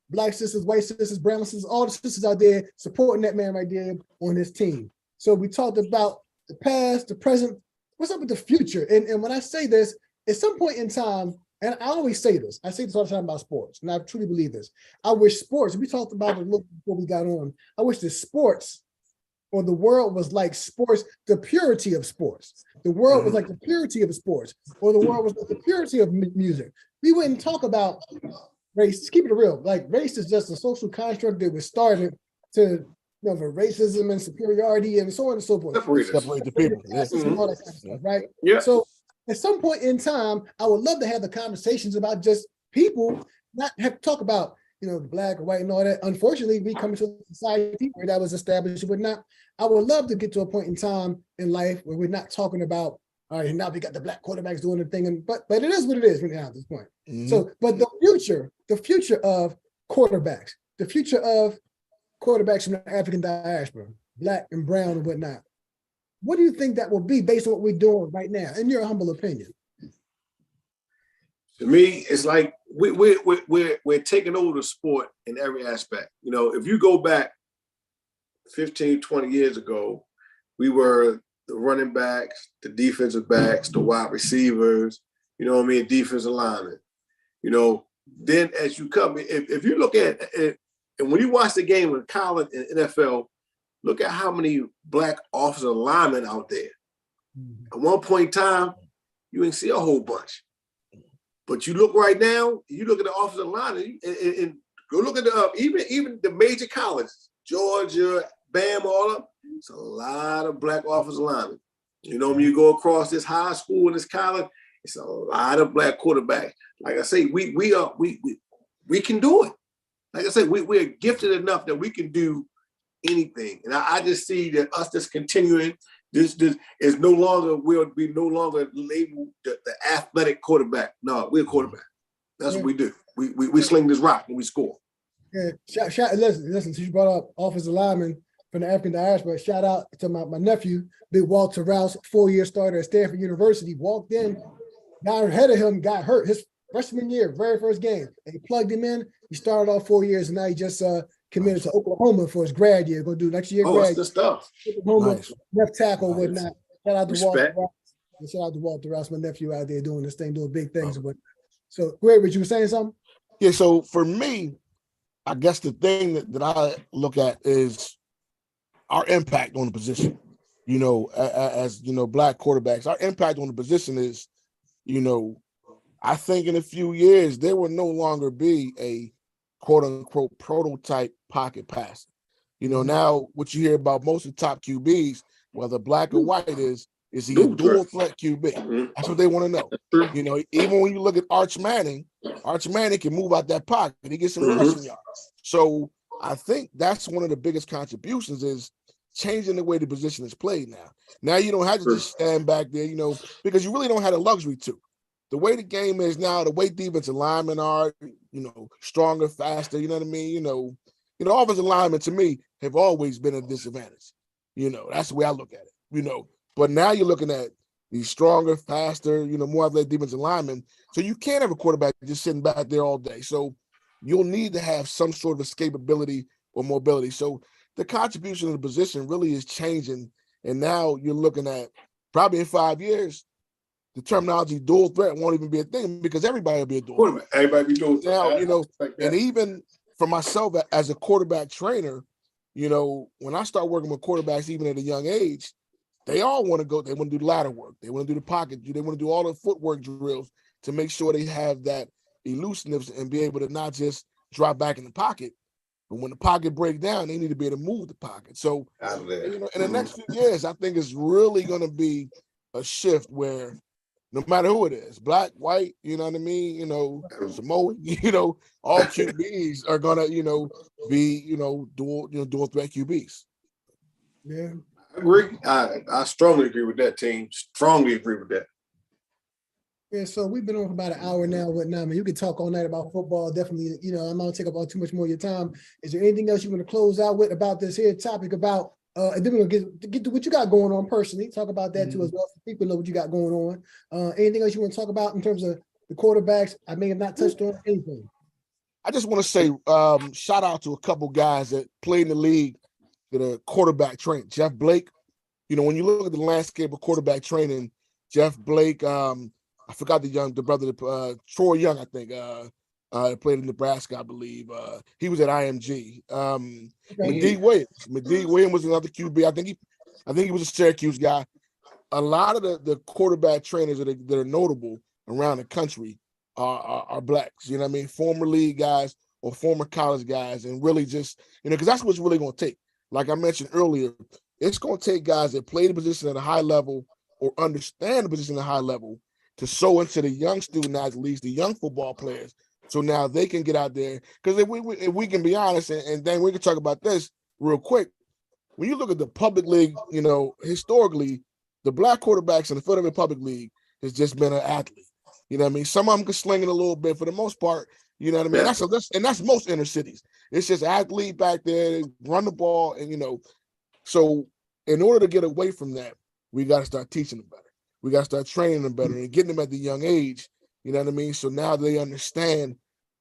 black sisters, white sisters, brown sisters, all the sisters out there supporting that man right there on his team. So we talked about the past, the present. What's up with the future? And when I say this, at some point in time, and I always say this, I say this all the time about sports, and I truly believe this. I wish sports, we talked about it a little before we got on, I wish the sports or the world was like sports, the purity of sports. The world was like the purity of sports, or the world was like the purity of music. We wouldn't talk about race. Just keep it real. Like race is just a social construct that was started to for racism and superiority and so on and so forth. Separate the people. All that kind of stuff, right? Yeah. So at some point in time, I would love to have the conversations about just people, not have to talk about black or white and all that. Unfortunately, we come into a society where that was established, but not. I would love to get to a point in time in life where we're not talking about, all right, now we got the black quarterbacks doing the thing, but it is what it is right now at this point. So, but the future of quarterbacks, the future of quarterbacks from the African diaspora, black and brown and whatnot. What do you think that will be based on what we're doing right now, in your humble opinion? To me, it's like we're taking over the sport in every aspect. If you go back 15, 20 years ago, we were the running backs, the defensive backs, the wide receivers, defensive linemen. Then as you come, if you look at it, and when you watch the game in college and NFL, look at how many black offensive linemen out there. At one point in time, you ain't see a whole bunch. But you look right now, you look at the offensive line, and go look at even the major colleges, Georgia, Bama, all up. It's a lot of black offensive linemen. When you go across this high school and this college, it's a lot of black quarterbacks. Like I say, we can do it. Like I said, we're gifted enough that we can do anything. And I just see that us just continuing. This is no longer, we'll be no longer labeled the athletic quarterback. No, we're a quarterback. That's what we do. We sling this rock and we score. Yeah, listen, since you brought up offensive lineman from the African diaspora, shout out to my nephew, Big Walter Rouse, 4-year starter at Stanford University, walked in, got ahead of him, got hurt his freshman year, very first game, and he plugged him in. He started off 4 years, and now he just committed to Oklahoma for his grad year. Going to do next year Oh, grad. that's the stuff. Oklahoma, Nice. left tackle, whatnot. Shout out to Respect. Walter Rouse. And shout out to Walter Rouse, my nephew out there doing this thing, doing big things. So, great, Rich, you were saying something? Yeah, so for me, I guess the thing that I look at is our impact on the position. You know, as you know, black quarterbacks, our impact on the position is, you know, I think in a few years there will no longer be a quote unquote prototype pocket passer. You know, now what you hear about most of the top QBs, whether black or white, is he a dual threat QB? That's what they want to know. You know, even when you look at Arch Manning can move out that pocket. He gets some rushing yards. So I think that's one of the biggest contributions is changing the way the position is played now. Now you don't have to just stand back there, you know, because you really don't have the luxury to. The way the game is now, the way defensive linemen are, you know, stronger, faster, you know what I mean? You know, offensive linemen to me have always been a disadvantage. You know, that's the way I look at it, you know. But now you're looking at these stronger, faster, you know, more athletic defensive linemen. So you can't have a quarterback just sitting back there all day. So you'll need to have some sort of escapability or mobility. So the contribution of the position really is changing. And now you're looking at probably in 5 years, the terminology dual threat won't even be a thing because everybody will be a dual threat. Everybody be dual threat. Now, you know, and even for myself as a quarterback trainer, you know, when I start working with quarterbacks, even at a young age, they all want to go, they want to do the ladder work. They want to do the pocket. They want to do all the footwork drills to make sure they have that elusiveness and be able to not just drop back in the pocket, but when the pocket breaks down, they need to be able to move the pocket. So, you know, in the next few years, I think it's really going to be a shift where no matter who it is, black, white, you know what I mean? You know, Samoan, you know, all QBs are gonna, you know, be, you know, dual threat QBs. Yeah. I agree. I strongly agree with that, team. Strongly agree with that. Yeah, so we've been on for about an hour now, whatnot. I mean, you can talk all night about football. Definitely, you know, I'm not gonna take up all too much more of your time. Is there anything else you want to close out with about this here topic about and then we're gonna get to what you got going on personally. Talk about that too as well, so people know what you got going on. Anything else you want to talk about in terms of the quarterbacks? I may have not touched on anything. I just want to say shout out to a couple guys that played in the league that are quarterback trained. Jeff Blake, you know, when you look at the landscape of quarterback training, Jeff Blake, I forgot the brother, Troy Young, I think, played in Nebraska, I believe. He was at IMG. Medee Williams was another QB. I think he was a Syracuse guy. A lot of the quarterback trainers that are notable around the country are blacks. You know what I mean? Former league guys or former college guys, and really just, you know, because that's what it's really going to take. Like I mentioned earlier, it's going to take guys that play the position at a high level or understand the position at a high level to sow into the young student athletes, the young football players. So now they can get out there. Because if we can be honest, and then we can talk about this real quick. When you look at the public league, you know, historically, the black quarterbacks in the Philadelphia Public League has just been an athlete. You know what I mean? Some of them can sling it a little bit. For the most part, you know what I mean? Yeah. That's most inner cities. It's just athlete back there, they run the ball, and, you know. So in order to get away from that, we got to start teaching them better. We got to start training them better and getting them at the young age. You know what I mean? So now they understand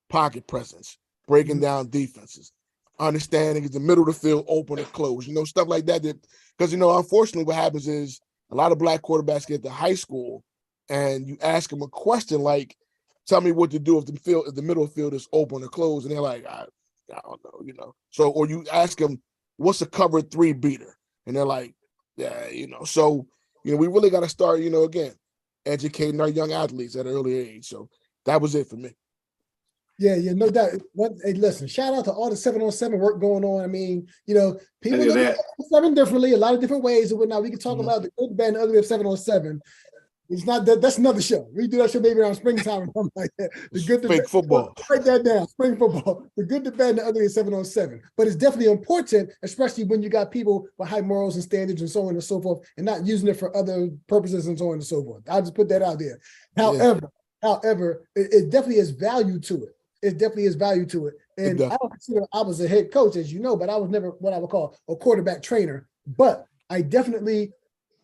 pocket presence, breaking down defenses, understanding is the middle of the field open or close, you know, stuff like that. Because, you know, unfortunately what happens is a lot of black quarterbacks get to high school and you ask them a question like, tell me what to do if the middle of the field is open or closed. And they're like, I don't know, you know. So, or you ask them, what's a cover 3 beater? And they're like, yeah, you know. So, you know, we really got to start, you know, again, educating our young athletes at an earlier age. So that was it for me. Yeah, no doubt. Hey, listen, shout out to all the 7-on-7 work going on. I mean, you know, people look at 7 differently, a lot of different ways and whatnot. We can talk about the good, bad, and ugly of 7-on-7. It's not that. That's another show. We do that show maybe around springtime or something like that. The good, fake football. Write that down. Spring football. The good, the bad, and the ugly of 7-on-7. But it's definitely important, especially when you got people with high morals and standards and so on and so forth, and not using it for other purposes and so on and so forth. I'll just put that out there. However, it definitely has value to it. it definitely is value to it. And does. I don't consider I was a head coach, as you know, but I was never what I would call a quarterback trainer. But I definitely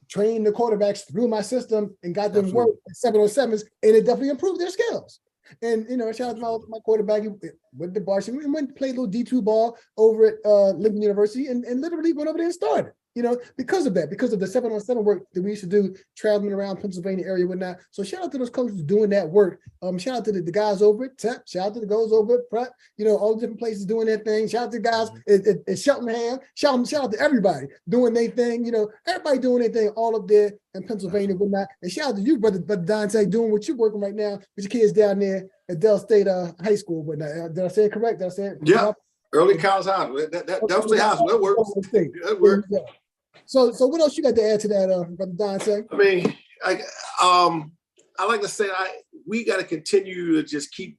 trained the quarterbacks through my system and got them work at 707s, and it definitely improved their skills. And shout out to my quarterback. He went to Barcelona and went to play a little D2 ball over at Lincoln University, and literally went over there and started. Because of that, because of the 7-on-7 work that we used to do, traveling around Pennsylvania area and whatnot. So shout out to those coaches doing that work. Shout out to the guys over at Tech. Shout out to the girls over at Prep. All the different places doing their thing. Shout out to the guys at Cheltenham. Shout out to everybody doing their thing. Everybody doing their thing all up there in Pennsylvania and whatnot. And shout out to you, brother Dante, doing what you're working right now with your kids down there at Dell State High School. Whatnot. Did I say it correct? Did I say it? Yeah. Early college high school. That was the high school. That works. That works. Yeah. So what else you got to add to that, Brother Dante? I mean, I like to say we got to continue to just keep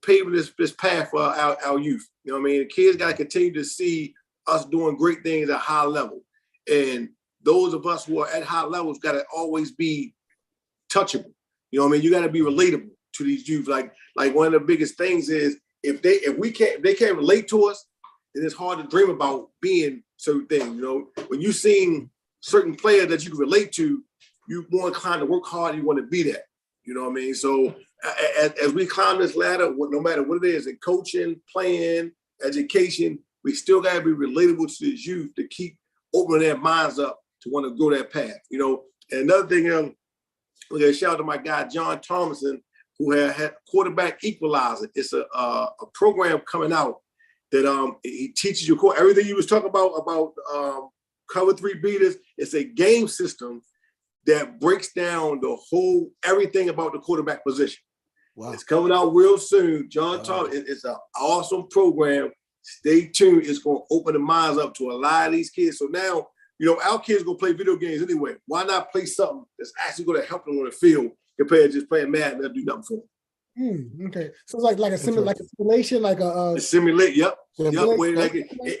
paving this path for our youth. You know what I mean? The kids got to continue to see us doing great things at high level. And those of us who are at high levels got to always be touchable. You know what I mean? You got to be relatable to these youth. Like one of the biggest things is if they can't relate to us, then it's hard to dream about being certain things. When you seen certain players that you can relate to, you more inclined to work hard. You want to be that. You know what I mean? So as we climb this ladder, no matter what it is, in coaching, playing, education, we still got to be relatable to this youth to keep opening their minds up to want to go that path. And another thing, shout out to my guy John Thomason, who had quarterback equalizer. It's a program coming out that he teaches you everything you was talking about cover 3 beaters. It's a game system that breaks down everything about the quarterback position. Wow. It's coming out real soon. John Thomas, it's an awesome program. Stay tuned. It's going to open the minds up to a lot of these kids. So now, our kids going to play video games anyway. Why not play something that's actually going to help them on the field compared to just playing Madden that do nothing for them? Okay. So it's like a simulation, like a simulate. Yep. Where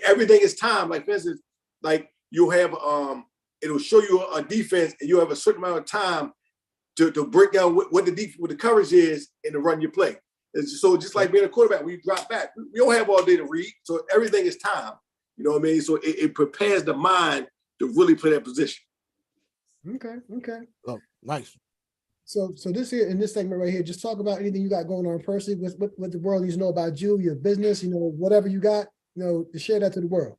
everything is timed. Like for instance, like you'll have it'll show you a defense, and you'll have a certain amount of time to break down what the coverage is and to run your play. And so just like being a quarterback, we drop back. We don't have all day to read, so everything is time. You know what I mean? So it prepares the mind to really play that position. Okay. Oh, nice. So this here in this segment right here, just talk about anything you got going on personally, what the world needs to know about you, your business, whatever you got, to share that to the world.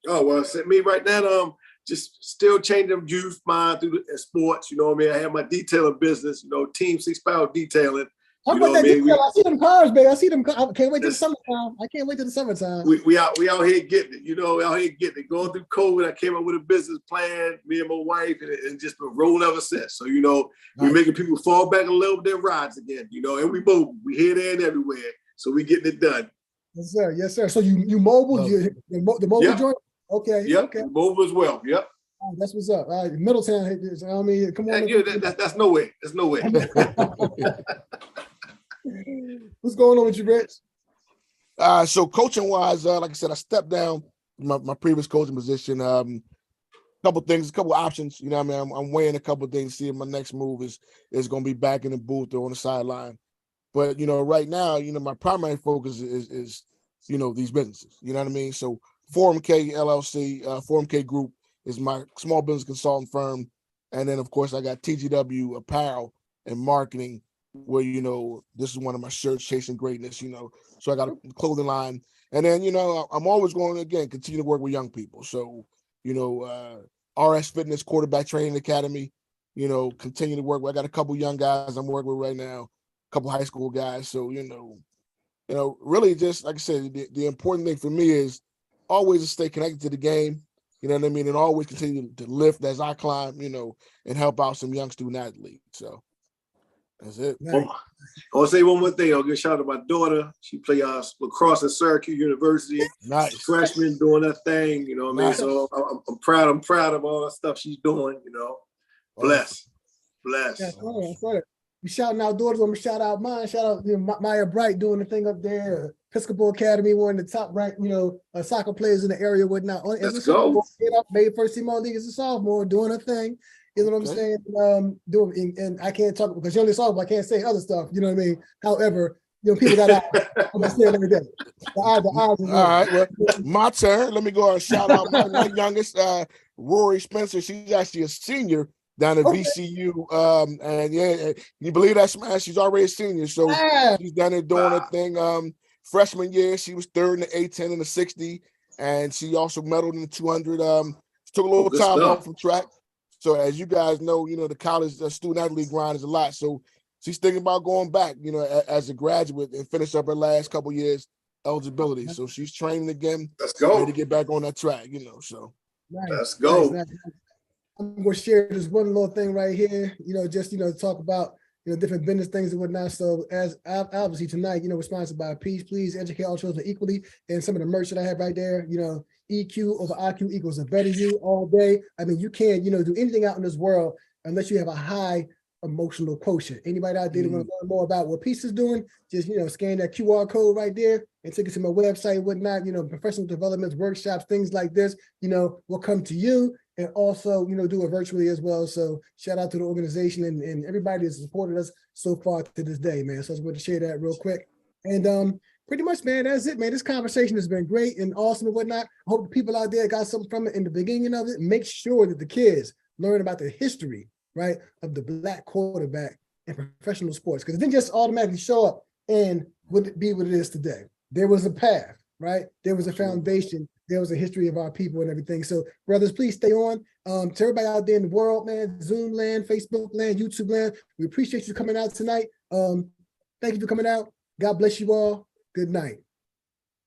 Oh, well, me right now, just still changing them youth mind through the sports. You know what I mean? I have my detailing business, Team 6 Power Detailing. Talk about that detail. I see them cars, baby. I see them. I can't wait till the summertime. We out here getting it. Out here getting it. Going through COVID, I came up with a business plan. Me and my wife, and just been rolling ever since. So we're making people fall back a little bit, rides again. And we mobile. We here, there, and everywhere. So we getting it done. Yes, sir. So you mobile? The mobile joint? Okay. Yep. Okay. Mobile as well. Yep. Oh, that's what's up. Middletown. I mean, come on. That's no way. That's no way. What's going on with you, Rich? So coaching wise, like I said, I stepped down from my previous coaching position. Couple options. You know what I mean? I'm weighing a couple of things, see if my next move is going to be back in the booth or on the sideline. But right now, my primary focus is these businesses. You know what I mean? So Forum K LLC, Forum K Group is my small business consulting firm, and then of course I got TGW Apparel and Marketing, where this is one of my shirts, Chasing Greatness. So I got a clothing line, and then I'm always going to continue to work with young people. So RS Fitness Quarterback Training Academy, continue to work with. I got a couple young guys I'm working with right now, a couple high school guys. So really just like I said, the important thing for me is always to stay connected to the game. You know what I mean? And always continue to lift as I climb, and help out some young student athletes. So that's it. I want to say one more thing. I'll give a shout out to my daughter. She plays lacrosse at Syracuse University. Nice. Freshman doing that thing. You know what I mean? Nice. So I'm proud. I'm proud of all the stuff she's doing. Bless. Yeah, I saw it. We shouting out daughters. I'm gonna shout out mine. Shout out Maya Bright doing the thing up there. Episcopal Academy, one of the top ranked, soccer players in the area, whatnot. Let's go. Made first team all league as a sophomore, doing her thing. You know what I'm saying? And I can't talk because you're only sophomore. I can't say other stuff. You know what I mean? However, You know, people got eyes. I'm gonna say it like that. The eyes All is right, well, my turn. Let me go and shout out my youngest, Rory Spencer. She's actually a senior down at Okay. VCU. And yeah, you believe that, man? She's already a senior, so Ah, she's down there doing her thing. Freshman year, she was third in the 810 and the 60, and she also medaled in the 200. She took a little good time stuff. off from track. So as you guys know, the college student athlete grind is a lot. So she's thinking about going back, as a graduate and finish up her last couple years eligibility. So she's training again. Let's go. Ready to get back on that track, so. nice. Let's go. Nice. I'm going to share this one little thing right here, just, talk about, different business things and whatnot. So as obviously tonight, we're sponsored by P.E.A.C.E. Please educate all children equally. And some of the merch that I have right there, EQ over IQ equals a better you all day. I mean, you can't, do anything out in this world unless you have a high emotional quotient. Anybody out there that want to learn more about what P.E.A.C.E. is doing, just, scan that QR code right there and take it to my website and whatnot, professional developments, workshops, things like this, will come to you. And also, do it virtually as well. So shout out to the organization and everybody that's supported us so far to this day, man. So I just wanted to share that real quick. And pretty much, man, that's it, man. This conversation has been great and awesome and whatnot. I hope the people out there got something from it in the beginning of it. Make sure that the kids learn about the history, right, of the Black quarterback in professional sports, because it didn't just automatically show up and would it be what it is today. There was a path, right? There was a foundation. There was a history of our people and everything. So, brothers, please stay on. To everybody out there in the world, man, Zoom land, Facebook land, YouTube land, we appreciate you coming out tonight. Thank you for coming out. God bless you all. Good night.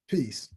Peace.